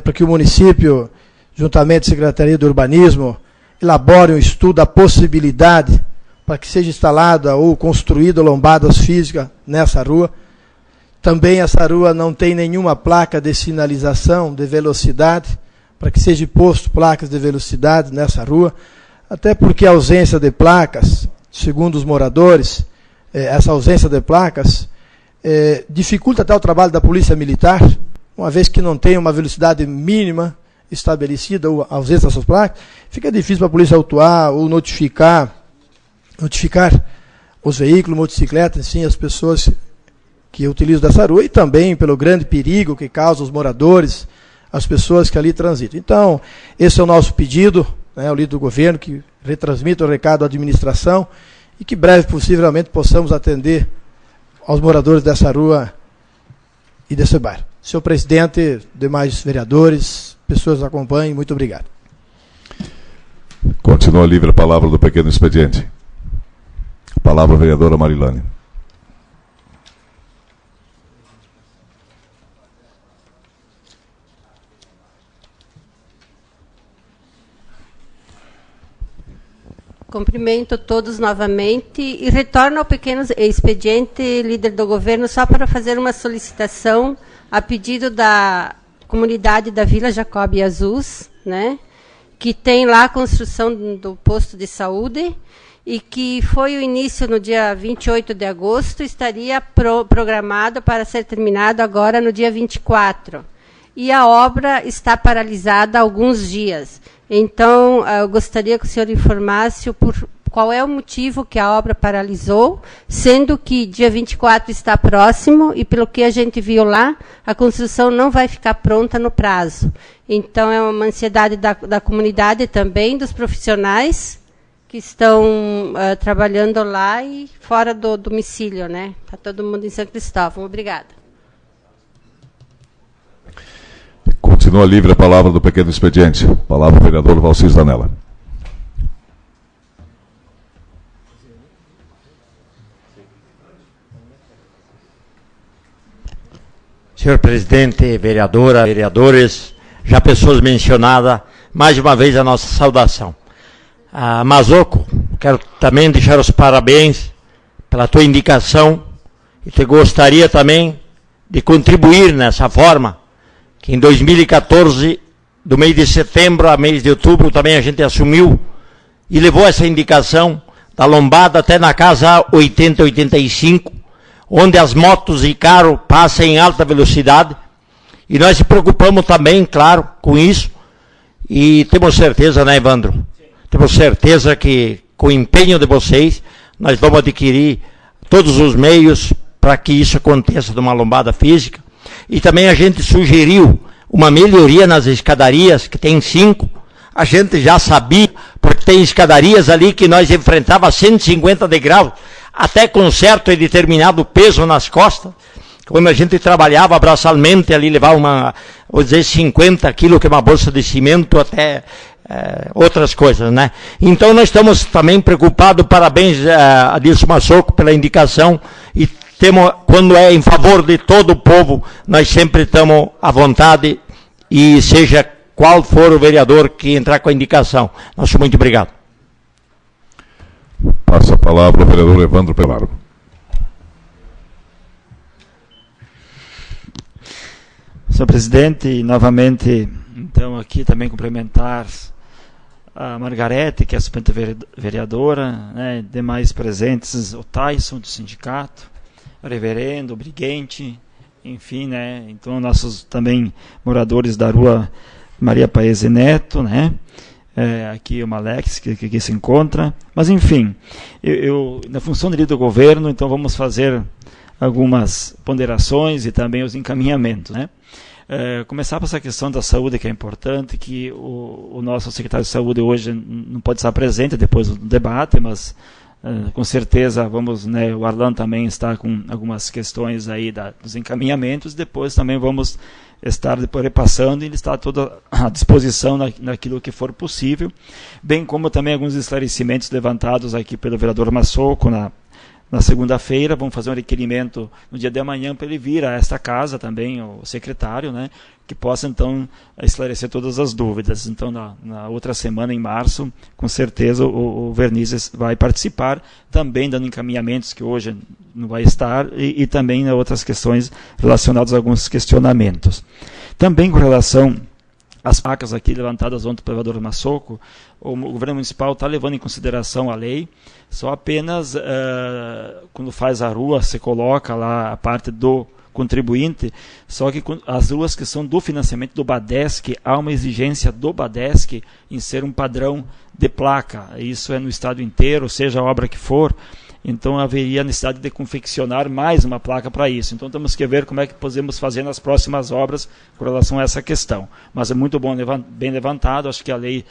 para que o município, juntamente com a Secretaria do Urbanismo, elabore um estudo da possibilidade para que seja instalada ou construída lombadas físicas nessa rua. Também essa rua não tem nenhuma placa de sinalização de velocidade, para que seja posto placas de velocidade nessa rua, até porque a ausência de placas, segundo os moradores, essa ausência de placas dificulta até o trabalho da Polícia Militar, uma vez que não tem uma velocidade mínima estabelecida, ou ausência dessas placas, fica difícil para a polícia autuar ou notificar os veículos, motocicletas, sim, as pessoas que utilizam dessa rua, e também pelo grande perigo que causa os moradores, as pessoas que ali transitam. Então, esse é o nosso pedido, ao líder do governo, que retransmita o recado à administração e que breve, possivelmente, possamos atender aos moradores dessa rua e desse bairro. Senhor presidente, demais vereadores, pessoas que acompanhem, muito obrigado. Continua livre a palavra do pequeno expediente. A palavra a vereadora Marilane. Cumprimento todos novamente e retorno ao pequeno expediente, líder do governo, só para fazer uma solicitação a pedido da comunidade da Vila Jacob e Azus, né, que tem lá a construção do posto de saúde e que foi o início no dia 28 de agosto, estaria programado para ser terminado agora no dia 24. E a obra está paralisada há alguns dias. Então, eu gostaria que o senhor informasse qual é o motivo que a obra paralisou, sendo que dia 24 está próximo e, pelo que a gente viu lá, a construção não vai ficar pronta no prazo. Então, é uma ansiedade da comunidade também, dos profissionais que estão trabalhando lá e fora do domicílio, né? Está todo mundo em São Cristóvão. Obrigada. Continua livre a palavra do pequeno expediente. Palavra o vereador Valcis Danella. Senhor presidente, vereadora, vereadores, já pessoas mencionadas, mais uma vez a nossa saudação. Mazoco, quero também deixar os parabéns pela tua indicação e te gostaria também de contribuir nessa forma, que em 2014, do mês de setembro a mês de outubro, também a gente assumiu e levou essa indicação da lombada até na casa 80-85, onde as motos e carros passam em alta velocidade, e nós se preocupamos também, claro, com isso, e temos certeza, né, Evandro? Sim. Temos certeza que, com o empenho de vocês, nós vamos adquirir todos os meios para que isso aconteça numa lombada física, e também a gente sugeriu uma melhoria nas escadarias, que tem 5, a gente já sabia, porque tem escadarias ali que nós enfrentava 150 degraus, até com certo e determinado peso nas costas, quando a gente trabalhava braçalmente ali, levava vou dizer, 50 quilos, que é uma bolsa de cimento, até outras coisas, né? Então nós estamos também preocupados, parabéns a Adilson Mazoco pela indicação, e temos, quando é em favor de todo o povo, nós sempre estamos à vontade, e seja qual for o vereador que entrar com a indicação. Nosso muito obrigado. Passa a palavra ao vereador Evandro Pelaro. Senhor presidente, novamente, então, aqui também cumprimentar a Margarete, que é a suplente vereadora, né, demais presentes, o Tyson, do sindicato, o reverendo, o Briguente, enfim, né, então, nossos também moradores da rua Maria Paese Neto, né, aqui o Malex, que se encontra, mas enfim, eu na função de líder do governo, então vamos fazer algumas ponderações e também os encaminhamentos, né? Começar por essa questão da saúde, que é importante, que o nosso secretário de saúde hoje não pode estar presente depois do debate, mas com certeza vamos, né, o Arlan também está com algumas questões aí dos encaminhamentos, depois também vamos estar depois repassando, e ele está toda à disposição naquilo que for possível, bem como também alguns esclarecimentos levantados aqui pelo vereador Mazoco na segunda-feira. Vamos fazer um requerimento no dia de amanhã para ele vir a esta casa também, o secretário, né, que possa então esclarecer todas as dúvidas. Então na outra semana, em março, com certeza o Vernizes vai participar, também dando encaminhamentos que hoje não vai estar, e também outras questões relacionadas a alguns questionamentos. Também com relação às placas aqui levantadas ontem pelo vereador Mazoco, o governo municipal está levando em consideração a lei, só apenas quando faz a rua, se coloca lá a parte do contribuinte, só que as ruas que são do financiamento do BADESC, há uma exigência do BADESC em ser um padrão de placa, isso é no estado inteiro, seja a obra que for, então haveria necessidade de confeccionar mais uma placa para isso. Então temos que ver como é que podemos fazer nas próximas obras com relação a essa questão. Mas é muito bom, bem levantado, acho que a lei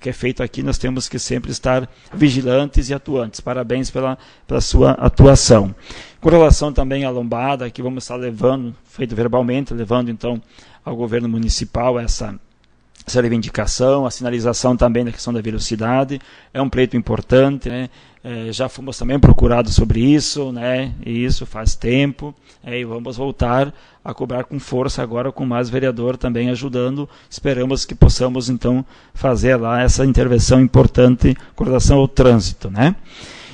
que é feita aqui, nós temos que sempre estar vigilantes e atuantes. Parabéns pela sua atuação. Com relação também à lombada, que vamos estar levando, feito verbalmente, levando então ao governo municipal essa reivindicação, a sinalização também da questão da velocidade, é um pleito importante, né? Já fomos também procurados sobre isso, né? E isso faz tempo, e vamos voltar a cobrar com força agora, com mais vereador também ajudando. Esperamos que possamos então fazer lá essa intervenção importante com relação ao trânsito, né?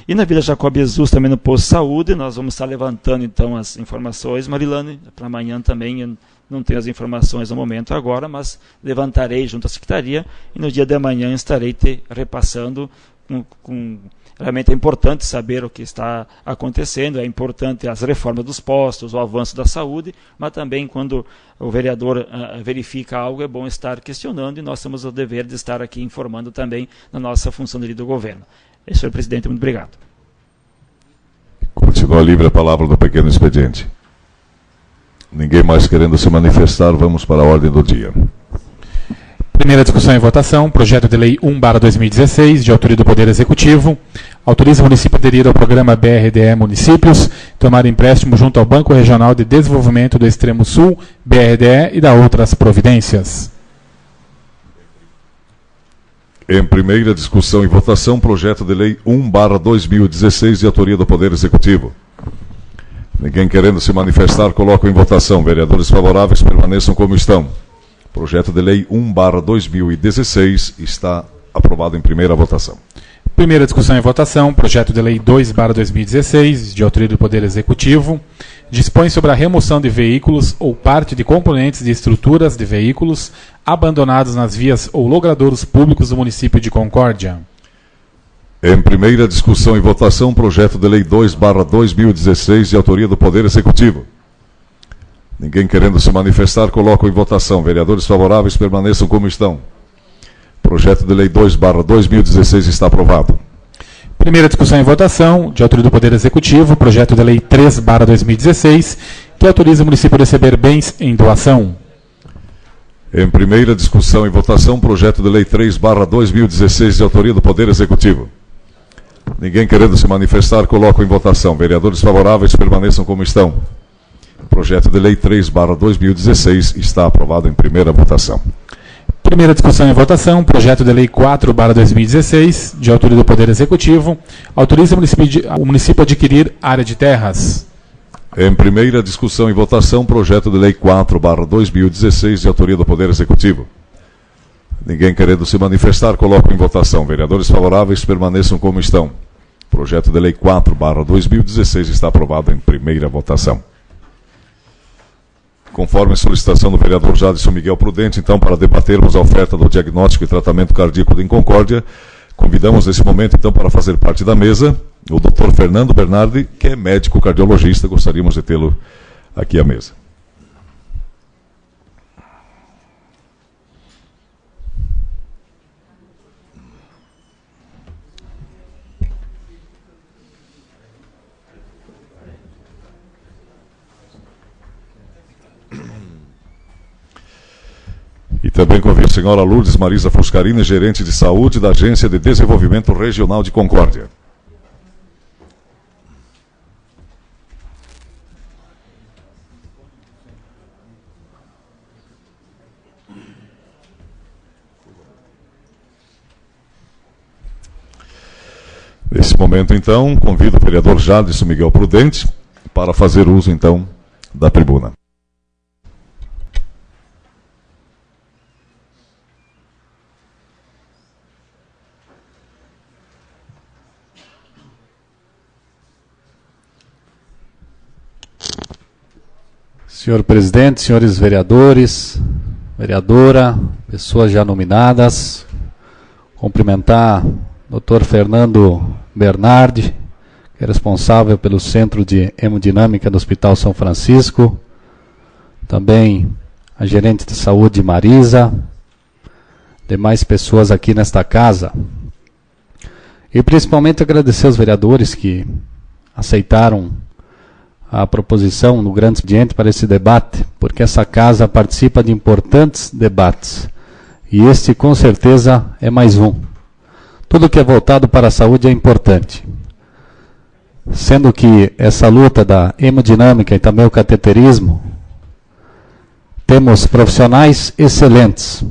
E na Vila Jacob Jesus, também no posto de saúde, nós vamos estar levantando então as informações, Marilane, para amanhã também. Eu não tenho as informações no momento agora, mas levantarei junto à secretaria, e no dia de amanhã estarei repassando realmente é importante saber o que está acontecendo, é importante as reformas dos postos, o avanço da saúde, mas também quando o vereador verifica algo, é bom estar questionando, e nós temos o dever de estar aqui informando também na nossa função de líder do governo. Senhor presidente, muito obrigado. Continua livre a palavra do pequeno expediente. Ninguém mais querendo se manifestar, vamos para a ordem do dia. Primeira discussão e votação, projeto de lei 1/2016, de autoria do Poder Executivo, autoriza o município a aderir ao programa BRDE Municípios, tomar empréstimo junto ao Banco Regional de Desenvolvimento do Extremo Sul, BRDE, e da outras providências. Em primeira discussão e votação, projeto de lei 1/2016, de autoria do Poder Executivo. Ninguém querendo se manifestar, coloco em votação. Vereadores favoráveis permaneçam como estão. Projeto de lei 1/2016 está aprovado em primeira votação. Primeira discussão e votação, projeto de lei 2/2016, de autoria do Poder Executivo, dispõe sobre a remoção de veículos ou parte de componentes de estruturas de veículos abandonados nas vias ou logradouros públicos do município de Concórdia. Em primeira discussão e votação, projeto de lei 2/2016, de autoria do Poder Executivo. Ninguém querendo se manifestar, coloco em votação. Vereadores favoráveis permaneçam como estão. Projeto de lei 2/2016 está aprovado. Primeira discussão e votação, de autoria do Poder Executivo, projeto de lei 3/2016, que autoriza o município a receber bens em doação. Em primeira discussão e votação, projeto de lei 3/2016, de autoria do Poder Executivo. Ninguém querendo se manifestar, coloco em votação. Vereadores favoráveis permaneçam como estão. Projeto de lei 3/2016 está aprovado em primeira votação. Primeira discussão e votação, projeto de lei 4/2016, de autoria do Poder Executivo, autoriza o município a adquirir área de terras. Em primeira discussão e votação, projeto de lei 4/2016, de autoria do Poder Executivo. Ninguém querendo se manifestar, coloco em votação. Vereadores favoráveis permaneçam como estão. Projeto de lei 4/2016 está aprovado em primeira votação. Conforme a solicitação do vereador Jadson Miguel Prudente, então, para debatermos a oferta do diagnóstico e tratamento cardíaco de Concórdia, convidamos nesse momento, então, para fazer parte da mesa, o Dr. Fernando Bernardi, que é médico cardiologista. Gostaríamos de tê-lo aqui à mesa. E também convido a senhora Lourdes Marisa Fuscarini, gerente de saúde da Agência de Desenvolvimento Regional de Concórdia. Nesse momento, então, convido o vereador Jadson Miguel Prudente para fazer uso, então, da tribuna. Senhor presidente, senhores vereadores, vereadora, pessoas já nominadas, cumprimentar o Dr. Fernando Bernardi, que é responsável pelo Centro de Hemodinâmica do Hospital São Francisco, também a gerente de saúde Marisa, demais pessoas aqui nesta casa, e principalmente agradecer aos vereadores que aceitaram a proposição no grande expediente para esse debate, porque essa casa participa de importantes debates, e este com certeza é mais um. Tudo que é voltado para a saúde é importante, sendo que essa luta da hemodinâmica e também o cateterismo, temos profissionais excelentes,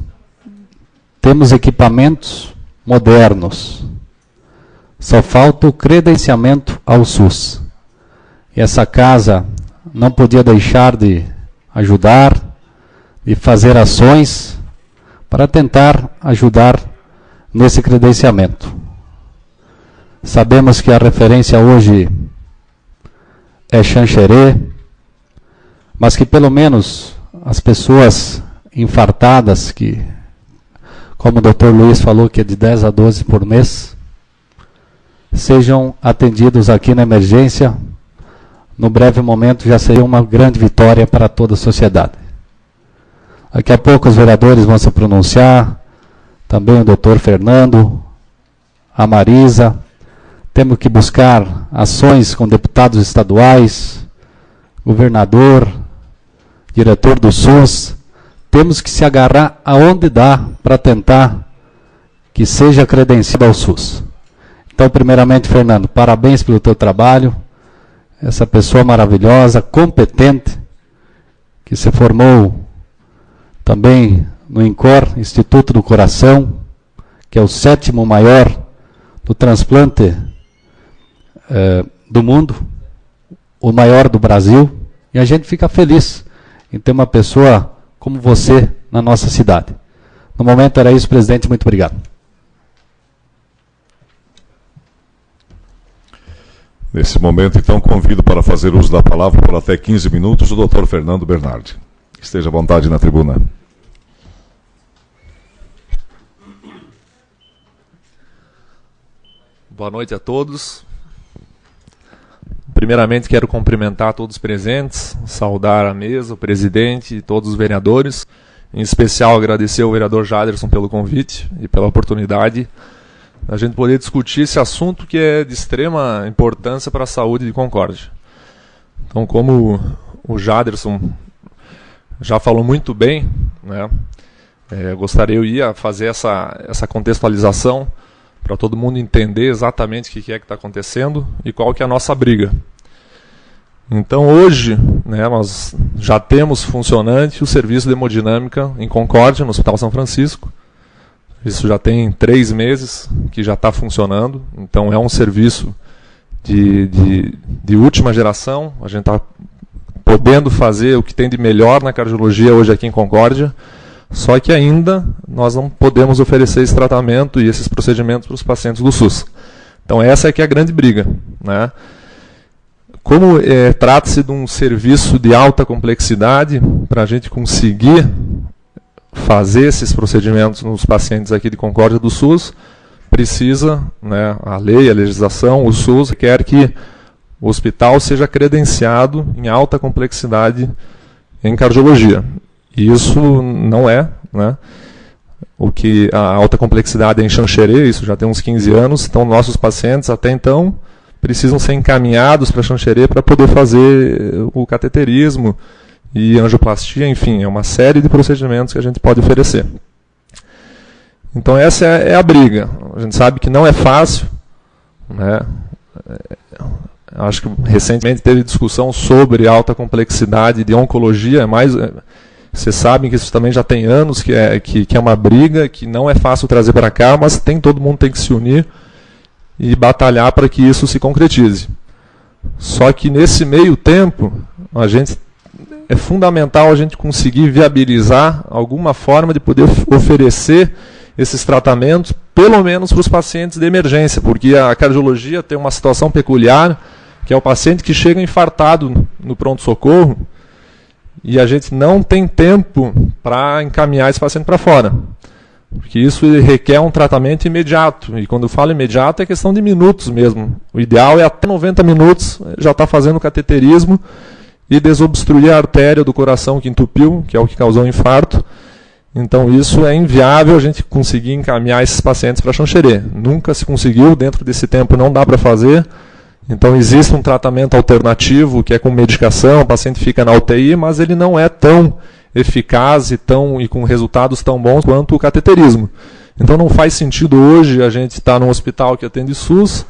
temos equipamentos modernos, só falta o credenciamento ao SUS. E essa casa não podia deixar de ajudar, de fazer ações para tentar ajudar nesse credenciamento. Sabemos que a referência hoje é Xanxerê, mas que pelo menos as pessoas infartadas, que, como o Dr. Luiz falou, que é de 10 a 12 por mês, sejam atendidos aqui na emergência. No breve momento já seria uma grande vitória para toda a sociedade. Daqui a pouco os vereadores vão se pronunciar, também o doutor Fernando, a Marisa. Temos que buscar ações com deputados estaduais, governador, diretor do SUS, temos que se agarrar aonde dá para tentar que seja credenciado ao SUS. Então, primeiramente, Fernando, parabéns pelo teu trabalho, essa pessoa maravilhosa, competente, que se formou também no INCOR, Instituto do Coração, que é o 7º maior do transplante do mundo, o maior do Brasil, e a gente fica feliz em ter uma pessoa como você na nossa cidade. No momento era isso, presidente, muito obrigado. Nesse momento, então, convido para fazer uso da palavra por até 15 minutos o doutor Fernando Bernardi. Esteja à vontade na tribuna. Boa noite a todos. Primeiramente, quero cumprimentar todos os presentes, saudar a mesa, o presidente e todos os vereadores. Em especial, agradecer ao vereador Jaderson pelo convite e pela oportunidade a gente poder discutir esse assunto que é de extrema importância para a saúde de Concórdia. Então, como o Jaderson já falou muito bem, né, eu ia fazer essa contextualização para todo mundo entender exatamente o que é que está acontecendo e qual que é a nossa briga. Então, hoje, né, nós já temos funcionante o serviço de hemodinâmica em Concórdia, no Hospital São Francisco. Isso já tem 3 meses que já está funcionando, então é um serviço de última geração. A gente está podendo fazer o que tem de melhor na cardiologia hoje aqui em Concórdia, só que ainda nós não podemos oferecer esse tratamento e esses procedimentos para os pacientes do SUS. Então essa é que é a grande briga, né? Como trata-se de um serviço de alta complexidade, para a gente conseguir fazer esses procedimentos nos pacientes aqui de Concórdia do SUS, precisa, né, a lei, a legislação, o SUS quer que o hospital seja credenciado em alta complexidade em cardiologia. E isso não é, né? O que a alta complexidade é em Xanxerê, isso já tem uns 15 anos, então nossos pacientes até então precisam ser encaminhados para Xanxerê para poder fazer o cateterismo e angioplastia, enfim, é uma série de procedimentos que a gente pode oferecer. Então essa é a briga. A gente sabe que não é fácil, né? Acho que recentemente teve discussão sobre alta complexidade de oncologia, mas vocês sabem que isso também já tem anos, que é uma briga, que não é fácil trazer para cá, mas todo mundo tem que se unir e batalhar para que isso se concretize. Só que nesse meio tempo, é fundamental a gente conseguir viabilizar alguma forma de poder oferecer esses tratamentos, pelo menos para os pacientes de emergência, porque a cardiologia tem uma situação peculiar, que é o paciente que chega infartado no pronto-socorro, e a gente não tem tempo para encaminhar esse paciente para fora. Porque isso requer um tratamento imediato. E quando eu falo imediato, é questão de minutos mesmo. O ideal é até 90 minutos já estar fazendo o cateterismo e desobstruir a artéria do coração que entupiu, que é o que causou o infarto. Então isso é inviável a gente conseguir encaminhar esses pacientes para Xanxerê. Nunca se conseguiu, dentro desse tempo não dá para fazer. Então existe um tratamento alternativo, que é com medicação, o paciente fica na UTI, mas ele não é tão eficaz e com resultados tão bons quanto o cateterismo. Então não faz sentido hoje a gente estar num hospital que atende SUS,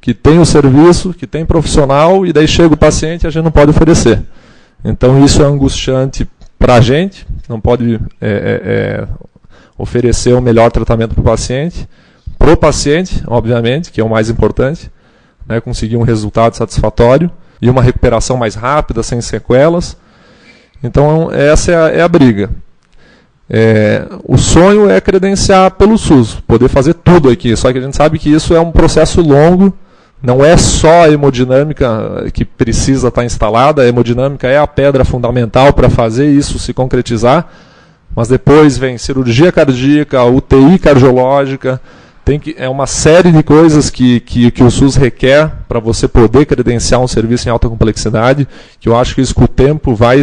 que tem o serviço, que tem profissional, e daí chega o paciente e a gente não pode oferecer. Então isso é angustiante para a gente, não pode oferecer o melhor tratamento para o paciente, obviamente, que é o mais importante, né, conseguir um resultado satisfatório e uma recuperação mais rápida, sem sequelas. Então essa é a briga. O sonho é credenciar pelo SUS, poder fazer tudo aqui, só que a gente sabe que isso é um processo longo, não é só a hemodinâmica que precisa estar instalada, a hemodinâmica é a pedra fundamental para fazer isso se concretizar, mas depois vem cirurgia cardíaca, UTI cardiológica, é uma série de coisas que o SUS requer para você poder credenciar um serviço em alta complexidade, que eu acho que isso com o tempo vai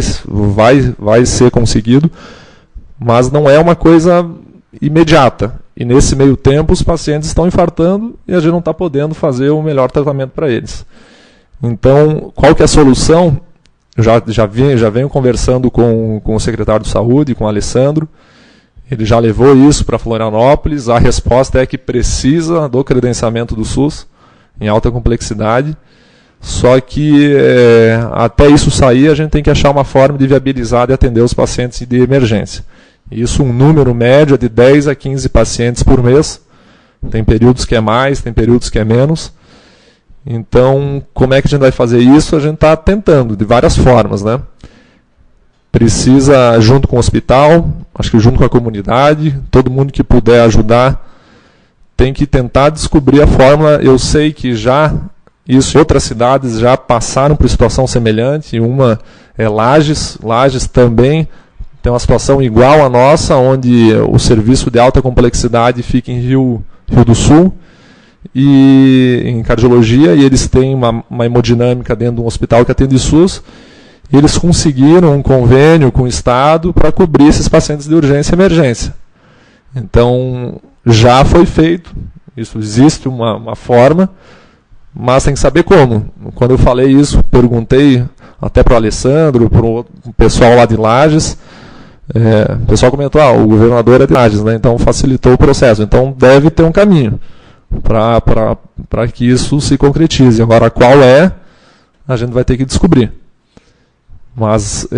ser conseguido, mas não é uma coisa imediata. E nesse meio tempo os pacientes estão infartando e a gente não está podendo fazer o melhor tratamento para eles. Então, qual que é a solução? já venho conversando com o secretário de Saúde, com o Alessandro. Ele já levou isso para Florianópolis. A resposta é que precisa do credenciamento do SUS em alta complexidade. Só que até isso sair, a gente tem que achar uma forma de viabilizar e atender os pacientes de emergência. Isso, um número médio de 10 a 15 pacientes por mês. Tem períodos que é mais, tem períodos que é menos. Então, como é que a gente vai fazer isso? A gente está tentando, de várias formas, né? Precisa, junto com o hospital, acho que junto com a comunidade, todo mundo que puder ajudar, tem que tentar descobrir a fórmula. Eu sei que outras cidades já passaram por situação semelhante. Uma é Lages. Lages também tem uma situação igual à nossa, onde o serviço de alta complexidade fica em Rio do Sul, e em cardiologia, e eles têm uma hemodinâmica dentro de um hospital que atende SUS, e eles conseguiram um convênio com o Estado para cobrir esses pacientes de urgência e emergência. Então, já foi feito, isso existe uma forma, mas tem que saber como. Quando eu falei isso, perguntei até para o Alessandro, para o pessoal lá de Lages, o pessoal comentou, o governador é de Lages, né? Então facilitou o processo. Então deve ter um caminho para que isso se concretize. Agora, qual a gente vai ter que descobrir. Mas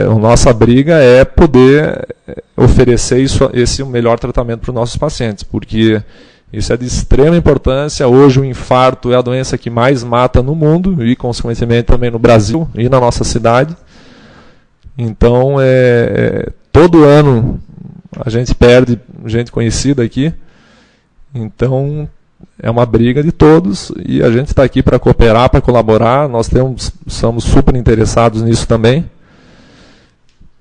a nossa briga é poder oferecer esse melhor tratamento para os nossos pacientes, porque isso é de extrema importância. Hoje o infarto é a doença que mais mata no mundo e, consequentemente, também no Brasil e na nossa cidade. Então, todo ano a gente perde gente conhecida aqui. Então, é uma briga de todos e a gente está aqui para cooperar, para colaborar. Nós somos super interessados nisso também.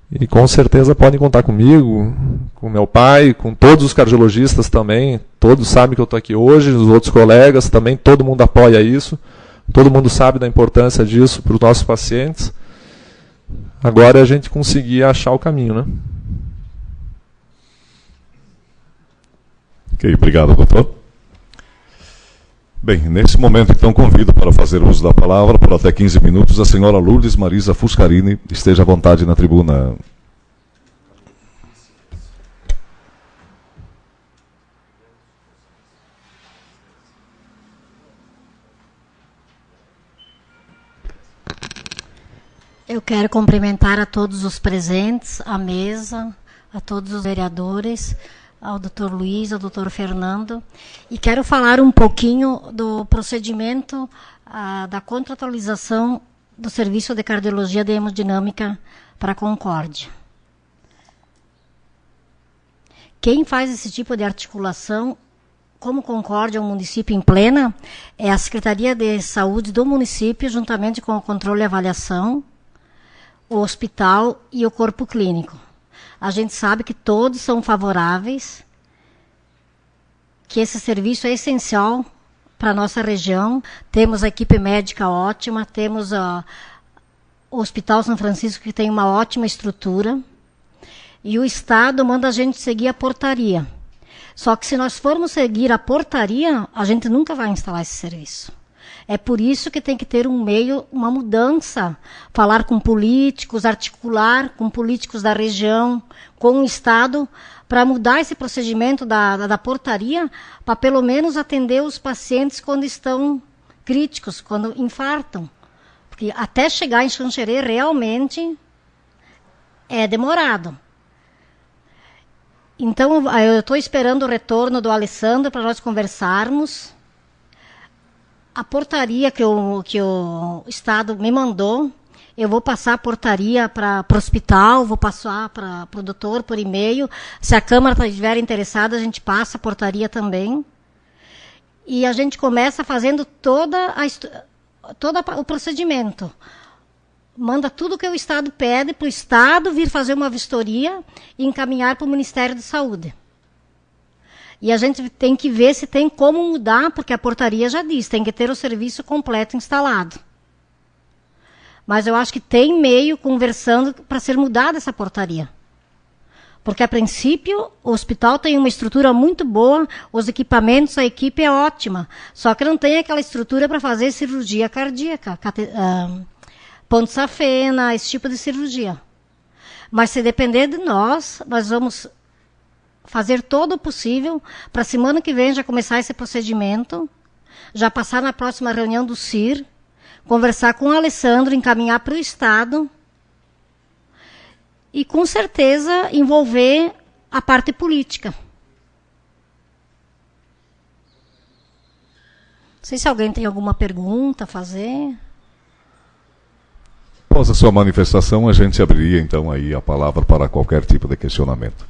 E com certeza podem contar comigo, com meu pai, com todos os cardiologistas também. Todos sabem que eu estou aqui hoje, os outros colegas também, todo mundo apoia isso. Todo mundo sabe da importância disso para os nossos pacientes. Agora é a gente conseguir achar o caminho, né? Ok, obrigado, doutor. Bem, nesse momento, então, convido para fazer uso da palavra, por até 15 minutos, a senhora Lourdes Marisa Fuscarini. Esteja à vontade na tribuna. Eu quero cumprimentar a todos os presentes, à mesa, a todos os vereadores, ao Dr. Luiz, ao Dr. Fernando, e quero falar um pouquinho do procedimento da contratualização do serviço de cardiologia de hemodinâmica para a Concórdia. Quem faz esse tipo de articulação, como Concórdia é um município em plena, é a Secretaria de Saúde do município, juntamente com o controle e avaliação, o hospital e o corpo clínico. A gente sabe que todos são favoráveis, que esse serviço é essencial para a nossa região. Temos a equipe médica ótima, temos o Hospital São Francisco, que tem uma ótima estrutura, e o Estado manda a gente seguir a portaria. Só que se nós formos seguir a portaria, a gente nunca vai instalar esse serviço. É por isso que tem que ter um meio, uma mudança, falar com políticos, articular com políticos da região, com o Estado, para mudar esse procedimento da portaria, para pelo menos atender os pacientes quando estão críticos, quando infartam. Porque até chegar em Xanxerê realmente é demorado. Então, eu estou esperando o retorno do Alessandro para nós conversarmos. A portaria que o Estado me mandou, eu vou passar a portaria para o hospital, vou passar para o doutor por e-mail. Se a Câmara estiver interessada, a gente passa a portaria também. E a gente começa fazendo todo o procedimento. Manda tudo que o Estado pede para o Estado vir fazer uma vistoria e encaminhar para o Ministério da Saúde. E a gente tem que ver se tem como mudar, porque a portaria já diz, tem que ter o serviço completo instalado. Mas eu acho que tem meio conversando para ser mudada essa portaria. Porque, a princípio, o hospital tem uma estrutura muito boa, os equipamentos, a equipe é ótima. Só que não tem aquela estrutura para fazer cirurgia cardíaca, ponto safena, esse tipo de cirurgia. Mas se depender de nós vamos fazer todo o possível para semana que vem já começar esse procedimento, já passar na próxima reunião do CIR, conversar com o Alessandro, encaminhar para o Estado e, com certeza, envolver a parte política. Não sei se alguém tem alguma pergunta a fazer. Após a sua manifestação, a gente abriria, então, aí a palavra para qualquer tipo de questionamento.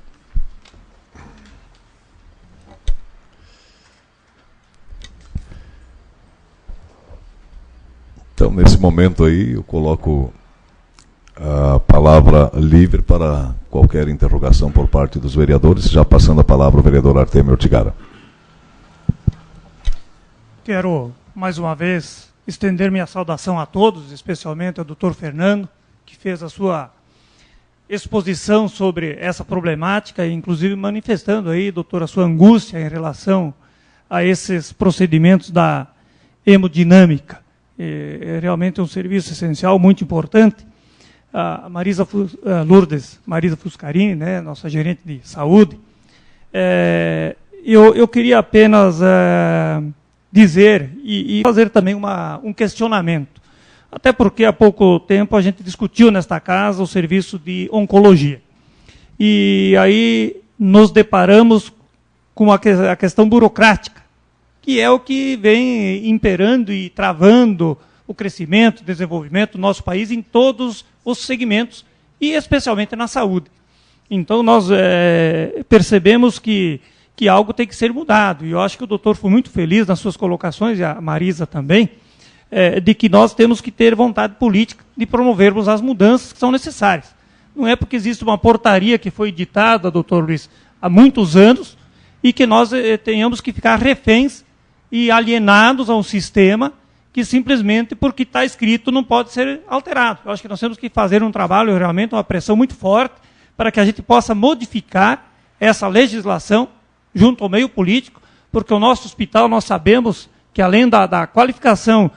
Então, nesse momento aí, eu coloco a palavra livre para qualquer interrogação por parte dos vereadores, já passando a palavra ao vereador Artemio Ortigara. Quero, mais uma vez, estender minha saudação a todos, especialmente ao doutor Fernando, que fez a sua exposição sobre essa problemática, e inclusive manifestando aí, doutor, a sua angústia em relação a esses procedimentos da hemodinâmica. É realmente um serviço essencial, muito importante. A Lourdes Marisa Fuscarini, né, nossa gerente de saúde, eu queria apenas dizer e fazer também um questionamento. Até porque há pouco tempo a gente discutiu nesta casa o serviço de oncologia. E aí nos deparamos com a questão burocrática, que é o que vem imperando e travando o crescimento, o desenvolvimento do nosso país em todos os segmentos, e especialmente na saúde. Então, nós percebemos que algo tem que ser mudado, e eu acho que o doutor foi muito feliz nas suas colocações, e a Marisa também, de que nós temos que ter vontade política de promovermos as mudanças que são necessárias. Não é porque existe uma portaria que foi ditada, doutor Luiz, há muitos anos, e que nós tenhamos que ficar reféns e alienados a um sistema que simplesmente, porque está escrito, não pode ser alterado. Eu acho que nós temos que fazer um trabalho, realmente, uma pressão muito forte, para que a gente possa modificar essa legislação junto ao meio político, porque o nosso hospital, nós sabemos que, além da qualificação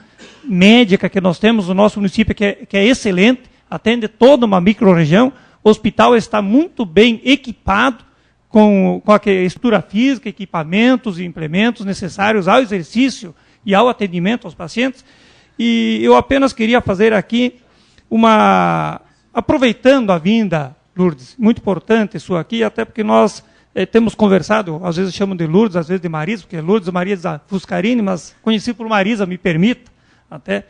médica que nós temos no nosso município, que é excelente, atende toda uma microrregião, o hospital está muito bem equipado, com a estrutura física, equipamentos e implementos necessários ao exercício e ao atendimento aos pacientes. E eu apenas queria fazer aqui aproveitando a vinda, Lourdes, muito importante isso aqui, até porque nós temos conversado, às vezes chamam de Lourdes, às vezes de Marisa, porque Lourdes Marisa Fuscarini, mas conhecido por Marisa, me permita, até.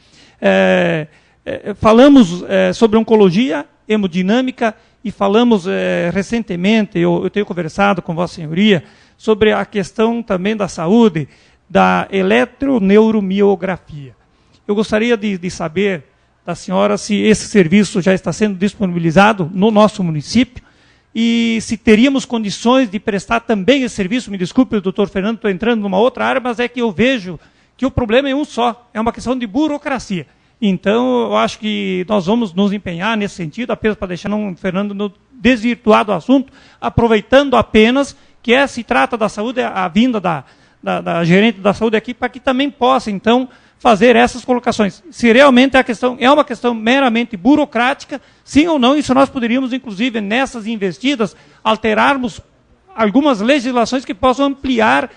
Falamos sobre oncologia, hemodinâmica, e falamos recentemente, eu tenho conversado com Vossa Senhoria, sobre a questão também da saúde, da eletroneuromiografia. Eu gostaria de saber da senhora se esse serviço já está sendo disponibilizado no nosso município e se teríamos condições de prestar também esse serviço. Me desculpe, doutor Fernando, estou entrando numa outra área, mas é que eu vejo que o problema é um só, é uma questão de burocracia. Então, eu acho que nós vamos nos empenhar nesse sentido, apenas para deixar o Fernando desvirtuado do assunto, aproveitando apenas que se trata da saúde, a vinda da gerente da saúde aqui, para que também possa, então, fazer essas colocações. Se realmente a questão é uma questão meramente burocrática, sim ou não, isso nós poderíamos, inclusive, nessas investidas, alterarmos algumas legislações que possam ampliar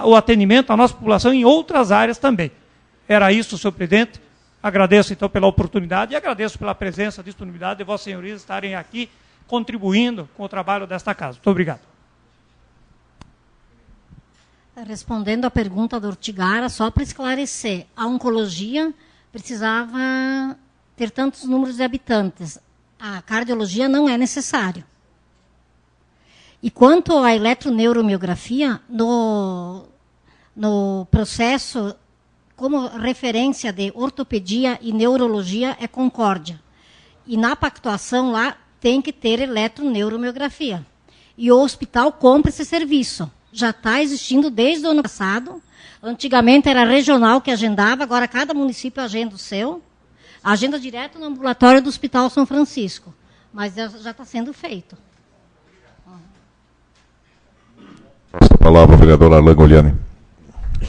o atendimento à nossa população em outras áreas também. Era isso, senhor presidente. Agradeço, então, pela oportunidade e agradeço pela presença e disponibilidade de Vossa Senhoria estarem aqui contribuindo com o trabalho desta casa. Muito obrigado. Respondendo à pergunta do Ortigara, só para esclarecer, a oncologia precisava ter tantos números de habitantes. A cardiologia não é necessário. E quanto à eletroneuromiografia, no processo, como referência de ortopedia e neurologia, é Concórdia. E na pactuação lá tem que ter eletroneuromiografia. E o hospital compra esse serviço. Já está existindo desde o ano passado. Antigamente era regional que agendava, agora cada município agenda o seu. Agenda direto no ambulatório do Hospital São Francisco. Mas já está sendo feito. Passo a palavra ao vereador Arlan Goliani.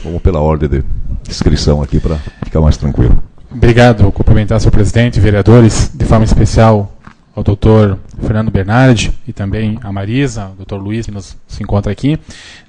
Vamos pela ordem de inscrição aqui para ficar mais tranquilo. Obrigado. Cumprimentar, senhor presidente, vereadores, de forma especial ao doutor Fernando Bernardi e também a Marisa, o doutor Luiz, que se encontra aqui.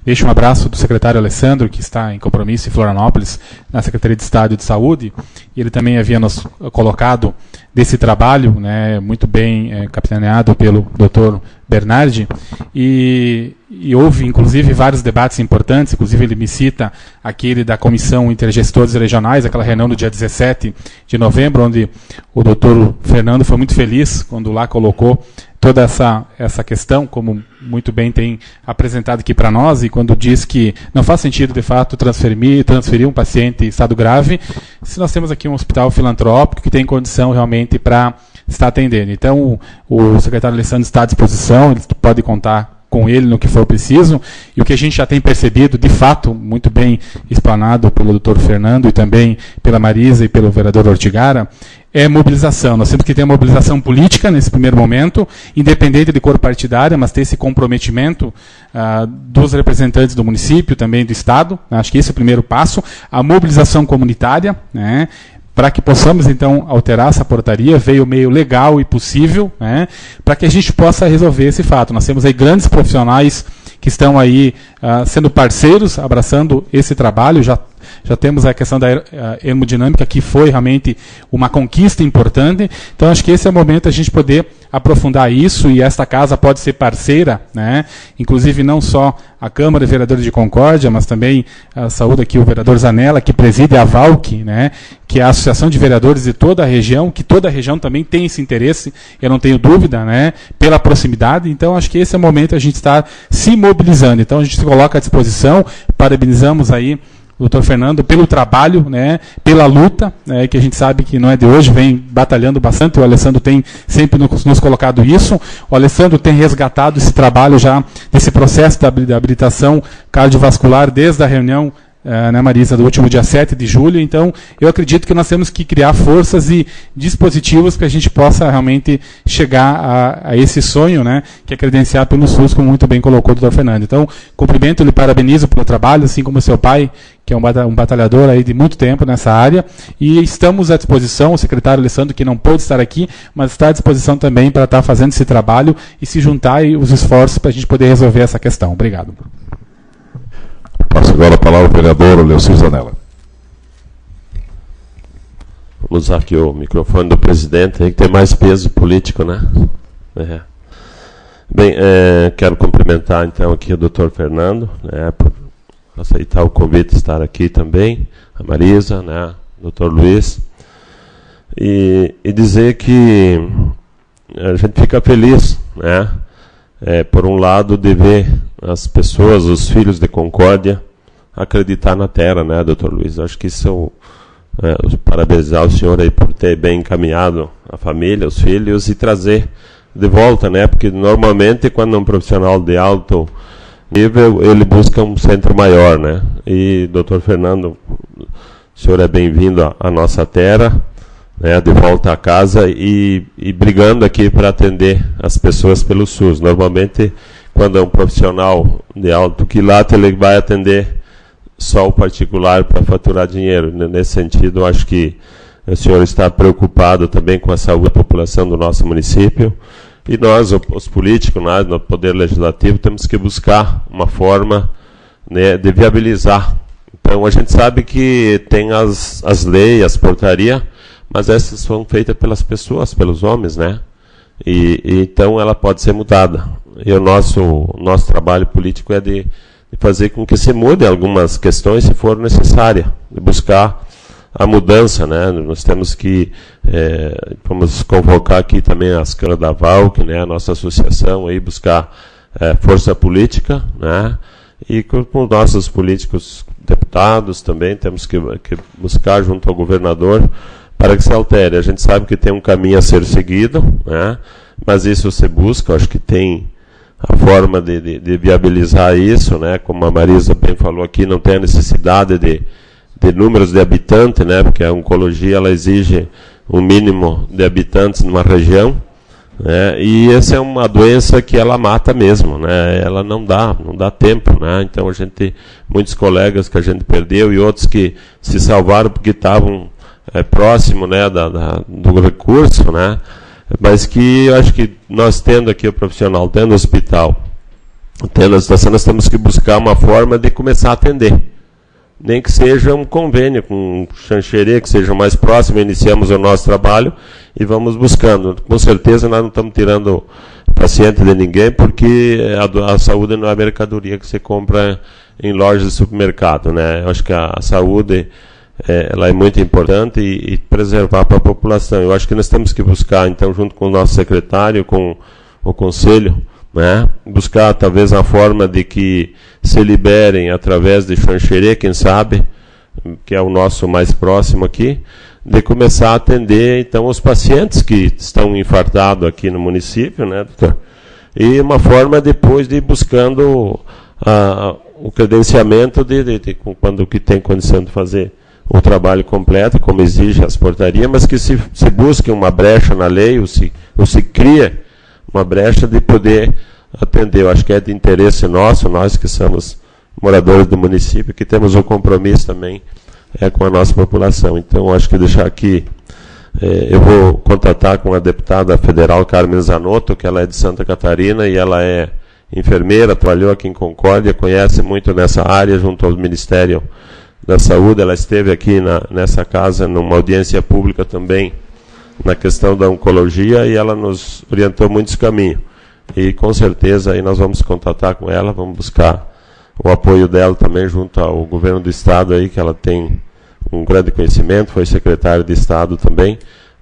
Deixo um abraço do secretário Alessandro, que está em compromisso em Florianópolis, na Secretaria de Estado de Saúde. E ele também havia nos colocado desse trabalho, né, muito bem capitaneado pelo doutor Bernardi, e houve, inclusive, vários debates importantes. Inclusive, ele me cita aquele da Comissão Intergestores Regionais, aquela reunião no dia 17 de novembro, onde o doutor Fernando foi muito feliz quando lá colocou toda essa questão, como muito bem tem apresentado aqui para nós, e quando diz que não faz sentido, de fato, transferir um paciente em estado grave, se nós temos aqui um hospital filantrópico que tem condição realmente para estar atendendo. Então, o secretário Alessandro está à disposição, ele pode contar com ele no que for preciso, e o que a gente já tem percebido, de fato, muito bem explanado pelo doutor Fernando e também pela Marisa e pelo vereador Ortigara, é mobilização. Nós temos que ter mobilização política nesse primeiro momento, independente de cor partidária, mas ter esse comprometimento dos representantes do município, também do Estado. Acho que esse é o primeiro passo. A mobilização comunitária, né, para que possamos, então, alterar essa portaria, veio meio legal e possível, né, para que a gente possa resolver esse fato. Nós temos aí grandes profissionais que estão aí sendo parceiros, abraçando esse trabalho. Já temos a questão da hemodinâmica, que foi realmente uma conquista importante. Então, acho que esse é o momento de a gente poder aprofundar isso, e esta casa pode ser parceira, né? Inclusive não só a Câmara de Vereadores de Concórdia, mas também a saúde aqui o vereador Zanella, que preside a VALC, né? Que é a Associação de Vereadores de toda a região, que toda a região também tem esse interesse, eu não tenho dúvida, né? Pela proximidade. Então, acho que esse é o momento de a gente estar se mobilizando. Então, a gente se coloca à disposição, parabenizamos aí o doutor Fernando pelo trabalho, né, pela luta, né, que a gente sabe que não é de hoje, vem batalhando bastante. O Alessandro tem sempre nos colocado isso. O Alessandro tem resgatado esse trabalho já, desse processo da habilitação cardiovascular desde a reunião, né, Marisa, do último dia 7 de julho. Então, eu acredito que nós temos que criar forças e dispositivos para a gente possa realmente chegar a esse sonho, né, que é credenciado pelo SUS, como muito bem colocou o doutor Fernando. Então, cumprimento e lhe parabenizo pelo trabalho, assim como seu pai, que é um batalhador aí de muito tempo nessa área, e estamos à disposição, o secretário Alessandro, que não pôde estar aqui, mas está à disposição também para estar fazendo esse trabalho e se juntar e os esforços para a gente poder resolver essa questão. Obrigado. Passo agora a palavra ao vereador Leocir Zanella. Vamos usar aqui o microfone do presidente, aí que tem mais peso político, né? Bem, quero cumprimentar então aqui o doutor Fernando, né, por aceitar o convite de estar aqui também, a Marisa, né, o doutor Luiz, e dizer que a gente fica feliz, né, por um lado, de ver as pessoas, os filhos de Concórdia, acreditar na terra, né, doutor Luiz? Acho que isso parabenizar o senhor aí por ter bem encaminhado a família, os filhos, e trazer de volta, né, porque normalmente quando um profissional de alto nível, ele busca um centro maior, né, e doutor Fernando, o senhor é bem-vindo à nossa terra, né, de volta à casa e brigando aqui para atender as pessoas pelo SUS. Normalmente, quando é um profissional de alto quilate, ele vai atender só o particular para faturar dinheiro. Nesse sentido, eu acho que o senhor está preocupado também com a saúde da população do nosso município, e nós, os políticos, nós, no Poder Legislativo, temos que buscar uma forma, né, de viabilizar. Então, a gente sabe que tem as leis, as portarias, mas essas são feitas pelas pessoas, pelos homens, né? E então ela pode ser mudada. E o nosso trabalho político é de fazer com que se mude algumas questões, se for necessária, de buscar a mudança, né? Nós temos que vamos convocar aqui também as câmaras da VALC, né? A nossa associação, aí buscar força política, né? E com os nossos políticos deputados também temos que buscar junto ao governador para que se altere. A gente sabe que tem um caminho a ser seguido, né? Mas isso se busca, acho que tem a forma de viabilizar isso, né? Como a Marisa bem falou aqui, não tem a necessidade de números de habitantes, né? Porque a oncologia ela exige um mínimo de habitantes numa região, né? E essa é uma doença que ela mata mesmo, né? Ela não dá tempo, né? Então muitos colegas que a gente perdeu e outros que se salvaram porque estavam próximo, né, do recurso, né, mas que eu acho que nós tendo aqui o profissional, tendo o hospital, tendo a situação, nós temos que buscar uma forma de começar a atender. Nem que seja um convênio com Xanxerê, que seja mais próximo, iniciamos o nosso trabalho e vamos buscando. Com certeza nós não estamos tirando paciente de ninguém, porque a saúde não é mercadoria que você compra em lojas de supermercado, né? Eu acho que a saúde ela é muito importante e preservar para a população. Eu acho que nós temos que buscar, então, junto com o nosso secretário, com o conselho, né, buscar talvez a forma de que se liberem através de Xanxerê, quem sabe, que é o nosso mais próximo aqui, de começar a atender então os pacientes que estão infartados aqui no município, né, doutor? E uma forma depois de ir buscando o credenciamento quando que tem condição de fazer o trabalho completo, como exige as portarias, mas que se busque uma brecha na lei, ou se cria uma brecha de poder atender. Eu acho que é de interesse nosso, nós que somos moradores do município, que temos um compromisso também com a nossa população. Então, acho que deixar aqui, eu vou contatar com a deputada federal Carmen Zanotto, que ela é de Santa Catarina e ela é enfermeira, trabalhou aqui em Concórdia, conhece muito nessa área, junto ao Ministério da Saúde. Ela esteve aqui nessa casa, numa audiência pública também, na questão da oncologia, e ela nos orientou muitos caminhos. E com certeza aí nós vamos contatar com ela, vamos buscar o apoio dela também junto ao governo do estado aí, que ela tem um grande conhecimento, foi secretária de estado também,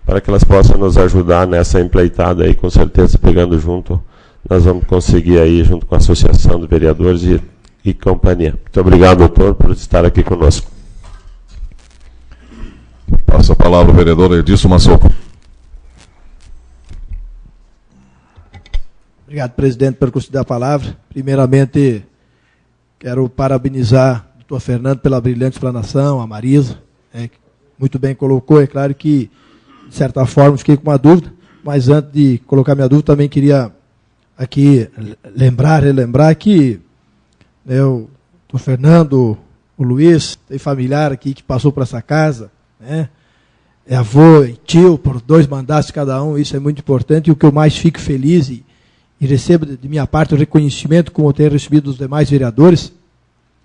para que elas possam nos ajudar nessa empreitada aí, com certeza pegando junto, nós vamos conseguir aí junto com a Associação de Vereadores e companhia. Muito obrigado, doutor, por estar aqui conosco. Passa a palavra ao vereador Edilson Massoco. Obrigado, presidente, por conceder a palavra. Primeiramente, quero parabenizar o doutor Fernando pela brilhante explanação, a Marisa, que muito bem colocou. É claro que, de certa forma, fiquei com uma dúvida, mas antes de colocar minha dúvida, também queria aqui relembrar que o doutor Fernando, o Luiz, tem familiar aqui que passou por essa casa, né? É avô e tio, por 2 mandatos cada um, isso é muito importante, e o que eu mais fico feliz e recebo de minha parte o reconhecimento, como eu tenho recebido dos demais vereadores,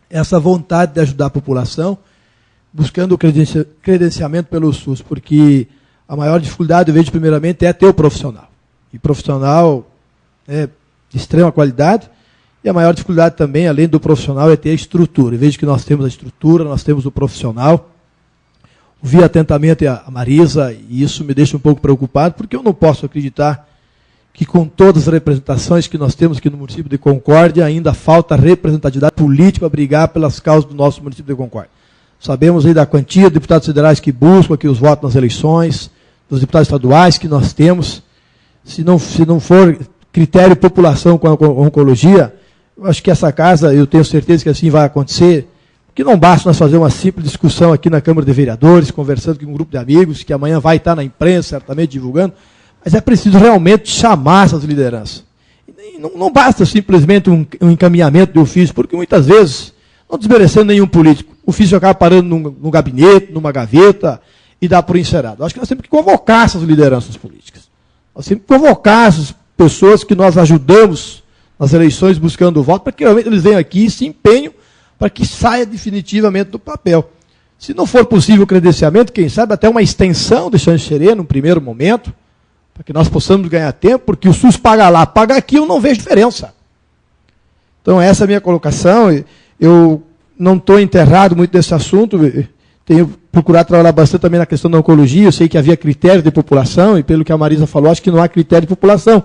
essa vontade de ajudar a população, buscando o credenciamento pelo SUS, porque a maior dificuldade, eu vejo primeiramente, é ter o profissional. E profissional de extrema qualidade, e a maior dificuldade também, além do profissional, é ter a estrutura. Eu vejo que nós temos a estrutura, nós temos o profissional. Ouvi atentamente a Marisa, e isso me deixa um pouco preocupado, porque eu não posso acreditar que com todas as representações que nós temos aqui no município de Concórdia, ainda falta representatividade política a brigar pelas causas do nosso município de Concórdia. Sabemos aí da quantia de deputados federais que buscam aqui os votos nas eleições, dos deputados estaduais que nós temos. Se não for critério população com a oncologia, eu acho que essa casa, eu tenho certeza que assim vai acontecer, que não basta nós fazer uma simples discussão aqui na Câmara de Vereadores, conversando com um grupo de amigos, que amanhã vai estar na imprensa, certamente divulgando, mas é preciso realmente chamar essas lideranças. E não basta simplesmente um encaminhamento de ofício, porque muitas vezes, não desmerecendo nenhum político, o ofício acaba parando num gabinete, numa gaveta, e dá por encerrado. Acho que nós temos que convocar essas lideranças políticas. Nós temos que convocar essas pessoas que nós ajudamos nas eleições buscando o voto, para que realmente eles venham aqui e se empenhem para que saia definitivamente do papel. Se não for possível o credenciamento, quem sabe até uma extensão de Xanxerê num primeiro momento, para que nós possamos ganhar tempo, porque o SUS paga lá, paga aqui, eu não vejo diferença. Então essa é a minha colocação. Eu não estou enterrado muito nesse assunto, tenho procurado trabalhar bastante também na questão da oncologia, eu sei que havia critério de população, e pelo que a Marisa falou, acho que não há critério de população.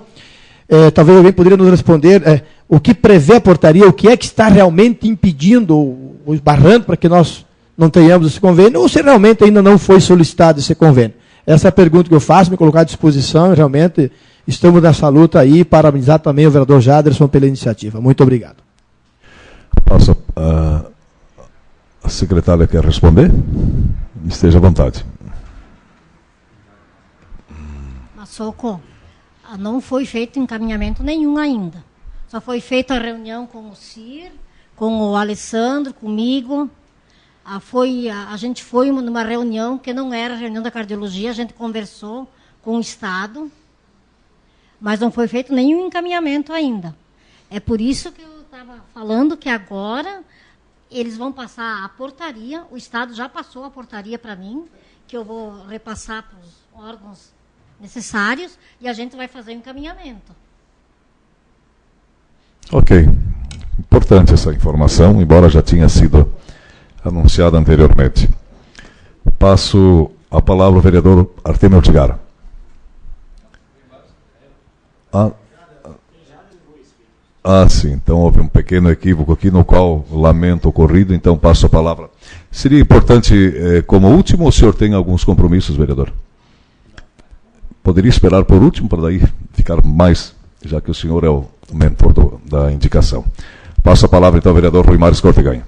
Talvez alguém poderia nos responder o que prevê a portaria, o que é que está realmente impedindo ou esbarrando para que nós não tenhamos esse convênio, ou se realmente ainda não foi solicitado esse convênio. Essa é a pergunta que eu faço, me colocar à disposição, e realmente estamos nessa luta aí, e parabenizar também o vereador Jaderson pela iniciativa. Muito obrigado. Passa, a secretária quer responder? Esteja à vontade. Massoco, não foi feito encaminhamento nenhum ainda. Só foi feita a reunião com o CIR, com o Alessandro, comigo. A gente foi numa reunião que não era reunião da cardiologia, a gente conversou com o Estado, mas não foi feito nenhum encaminhamento ainda. É por isso que eu estava falando que agora eles vão passar a portaria, o Estado já passou a portaria para mim, que eu vou repassar para os órgãos necessários e a gente vai fazer o encaminhamento. Ok. Importante essa informação, embora já tinha sido anunciada anteriormente. Passo a palavra ao vereador Artemio Ortigara. Sim, então houve um pequeno equívoco aqui, no qual lamento o ocorrido, então passo a palavra. Seria importante, como último, o senhor tem alguns compromissos, vereador? Poderia esperar por último, para daí ficar mais, já que o senhor é o mentor da indicação. Passo a palavra, então, ao vereador Rui Mário Corteganha.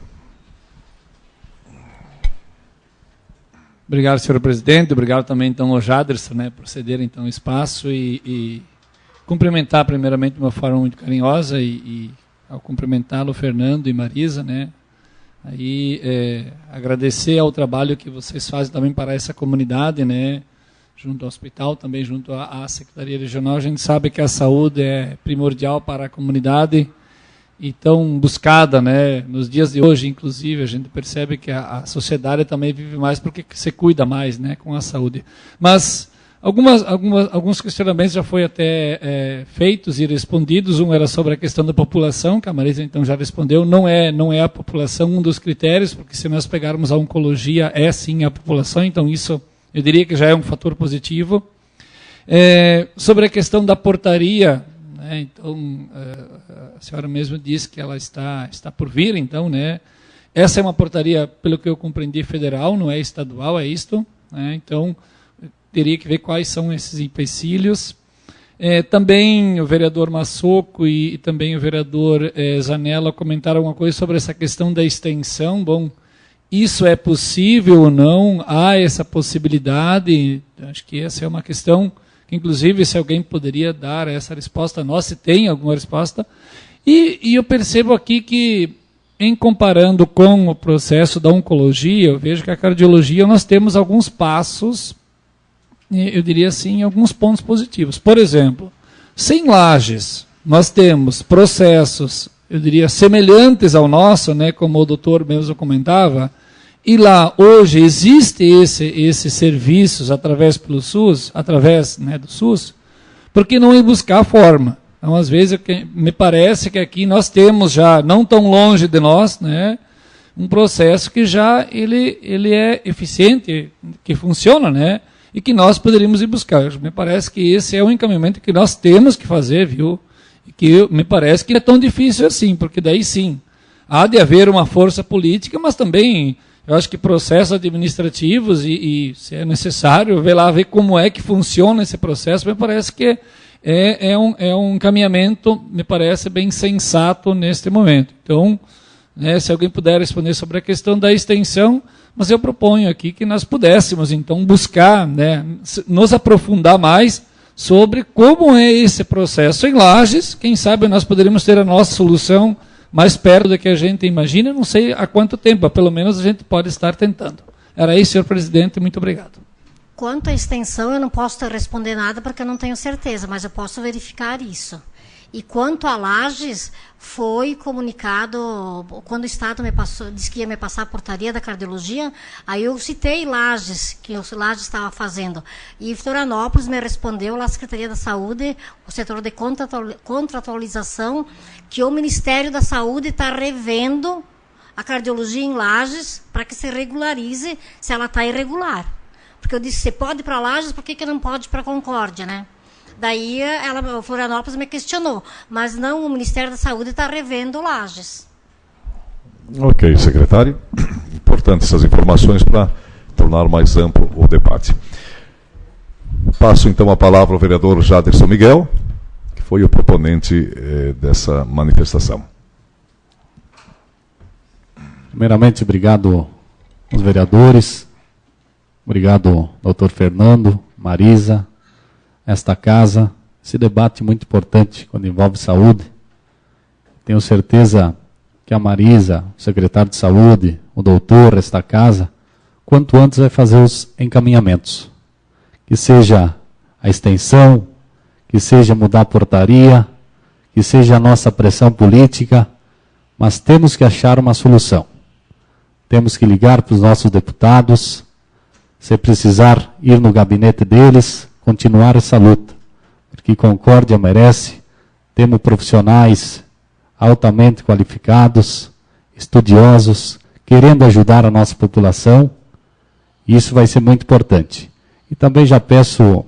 Obrigado, senhor presidente. Obrigado também, então, ao Jaderson, né, por ceder, então, o espaço e cumprimentar, primeiramente, de uma forma muito carinhosa e ao cumprimentá-lo, Fernando e Marisa, né, aí agradecer ao trabalho que vocês fazem também para essa comunidade, né, junto ao hospital, também junto à Secretaria Regional. A gente sabe que a saúde é primordial para a comunidade e tão buscada, né, nos dias de hoje, inclusive, a gente percebe que a sociedade também vive mais porque se cuida mais, né, com a saúde. Mas alguns questionamentos já foram até feitos e respondidos. Um era sobre a questão da população, que a Marisa então já respondeu. Não é a população um dos critérios, porque se nós pegarmos a oncologia, é sim a população, então isso eu diria que já é um fator positivo. Sobre a questão da portaria, né, então a senhora mesmo disse que ela está por vir, então, né, essa é uma portaria, pelo que eu compreendi, federal, não é estadual, é isto, né, então teria que ver quais são esses empecilhos. Também o vereador Massoco e também o vereador Zanella comentaram alguma coisa sobre essa questão da extensão. Bom, isso é possível ou não? Há essa possibilidade? Acho que essa é uma questão que, inclusive, se alguém poderia dar essa resposta a nós, se tem alguma resposta. E eu percebo aqui que, em comparando com o processo da oncologia, eu vejo que a cardiologia nós temos alguns passos, eu diria assim, alguns pontos positivos. Por exemplo, sem Lages, nós temos processos, eu diria, semelhantes ao nosso, né, como o doutor mesmo comentava, e lá hoje existe esses serviços através pelo SUS, através, né, do SUS, por que não ir buscar a forma? Então, às vezes, me parece que aqui nós temos já, não tão longe de nós, né, um processo que já ele é eficiente, que funciona, né, e que nós poderíamos ir buscar. Me parece que esse é um encaminhamento que nós temos que fazer, viu? E que me parece que não é tão difícil assim, porque daí sim, há de haver uma força política, mas também, eu acho que processos administrativos e se é necessário, ver como é que funciona esse processo, me parece que é um encaminhamento, me parece bem sensato neste momento. Então, né, se alguém puder responder sobre a questão da extensão, mas eu proponho aqui que nós pudéssemos, então, buscar, né, nos aprofundar mais sobre como é esse processo em Lages. Quem sabe nós poderíamos ter a nossa solução mais perto do que a gente imagina, não sei há quanto tempo, mas pelo menos a gente pode estar tentando. Era isso, senhor presidente, muito obrigado. Quanto à extensão, eu não posso responder nada porque eu não tenho certeza, mas eu posso verificar isso. E quanto a Lages, foi comunicado, quando o Estado disse que ia me passar a portaria da cardiologia, aí eu citei Lages, que o Lages estava fazendo. E Florianópolis me respondeu lá a Secretaria da Saúde, o setor de contratualização, que o Ministério da Saúde está revendo a cardiologia em Lages para que se regularize se ela está irregular. Porque eu disse, você pode ir para Lages, por que não pode ir para Concórdia, né? Daí o Florianópolis me questionou, mas não, o Ministério da Saúde está revendo Lages. Ok, secretário. Importantes essas informações para tornar mais amplo o debate. Passo então a palavra ao vereador Jaderson Miguel, que foi o proponente dessa manifestação. Primeiramente, obrigado aos vereadores, obrigado doutor Fernando, Marisa, esta casa, esse debate muito importante quando envolve saúde. Tenho certeza que a Marisa, o secretário de Saúde, o doutor, esta casa, quanto antes vai fazer os encaminhamentos. Que seja a extensão, que seja mudar a portaria, que seja a nossa pressão política, mas temos que achar uma solução. Temos que ligar para os nossos deputados, se precisar ir no gabinete deles, continuar essa luta, porque Concórdia merece. Temos profissionais altamente qualificados, estudiosos, querendo ajudar a nossa população, e isso vai ser muito importante. E também já peço,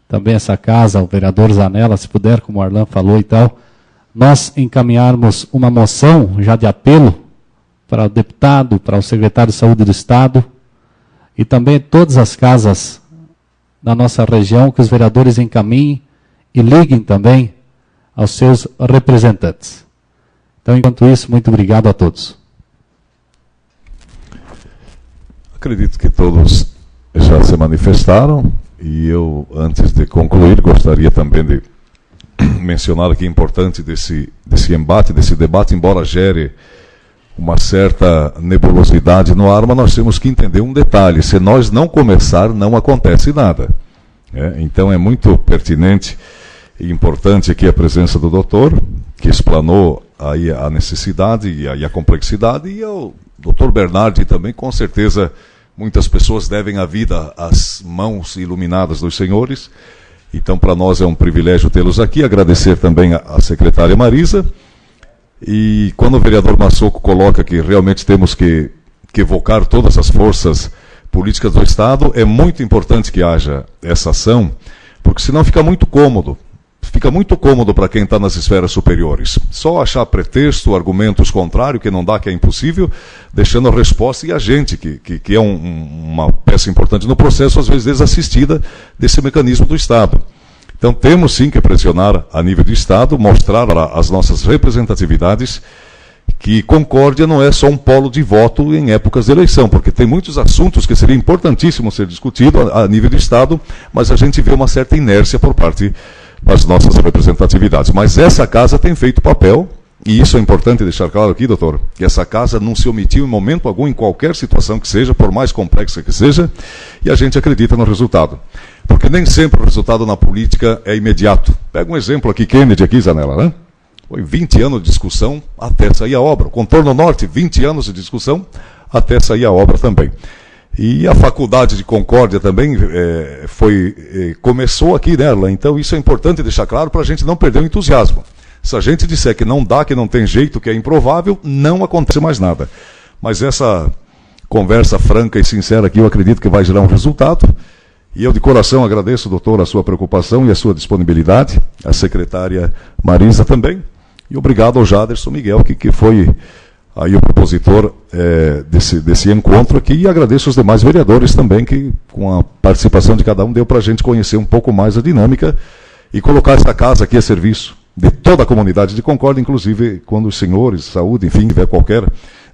também essa casa, ao vereador Zanella, se puder, como o Arlan falou e tal, nós encaminharmos uma moção já de apelo para o deputado, para o secretário de Saúde do Estado, e também todas as casas da nossa região, que os vereadores encaminhem e liguem também aos seus representantes. Então, enquanto isso, muito obrigado a todos. Acredito que todos já se manifestaram, e eu, antes de concluir, gostaria também de mencionar aqui importante desse embate, desse debate, embora gere uma certa nebulosidade no ar, mas nós temos que entender um detalhe: se nós não começar, não acontece nada. Então é muito pertinente e importante aqui a presença do doutor, que explanou aí a necessidade e a complexidade, e ao doutor Bernardi também, com certeza, muitas pessoas devem a vida às mãos iluminadas dos senhores. Então, para nós é um privilégio tê-los aqui. Agradecer também à secretária Marisa. E quando o vereador Massoco coloca que realmente temos que evocar todas as forças políticas do Estado, é muito importante que haja essa ação, porque senão fica muito cômodo. Fica muito cômodo para quem está nas esferas superiores. Só achar pretexto, argumentos contrários, que não dá, que é impossível, deixando a resposta, e a gente, que é uma peça importante no processo, às vezes desassistida desse mecanismo do Estado. Então temos sim que pressionar a nível de Estado, mostrar às nossas representatividades que Concórdia não é só um polo de voto em épocas de eleição, porque tem muitos assuntos que seria importantíssimo ser discutido a nível de Estado, mas a gente vê uma certa inércia por parte das nossas representatividades. Mas essa casa tem feito papel, e isso é importante deixar claro aqui, doutor, que essa casa não se omitiu em momento algum, em qualquer situação que seja, por mais complexa que seja, e a gente acredita no resultado. Porque nem sempre o resultado na política é imediato. Pega um exemplo aqui, Kennedy, aqui, Zanella, né? Foi 20 anos de discussão até sair a obra. O Contorno Norte, 20 anos de discussão até sair a obra também. E a faculdade de Concórdia também começou aqui nela. Então isso é importante deixar claro para a gente não perder o entusiasmo. Se a gente disser que não dá, que não tem jeito, que é improvável, não acontece mais nada. Mas essa conversa franca e sincera aqui, eu acredito que vai gerar um resultado. E eu de coração agradeço, doutor, a sua preocupação e a sua disponibilidade, a secretária Marisa também. E obrigado ao Jaderson Miguel, que foi aí o propositor desse encontro aqui, e agradeço aos demais vereadores também, que com a participação de cada um deu para a gente conhecer um pouco mais a dinâmica e colocar essa casa aqui a serviço de toda a comunidade de Concórdia, inclusive quando os senhores, saúde, enfim, tiver qualquer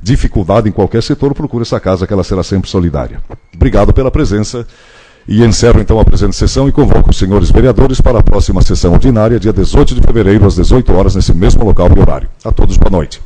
dificuldade em qualquer setor, procure essa casa, que ela será sempre solidária. Obrigado pela presença, e encerro então a presente sessão e convoco os senhores vereadores para a próxima sessão ordinária, dia 18 de fevereiro, às 18 horas, nesse mesmo local e horário. A todos, boa noite.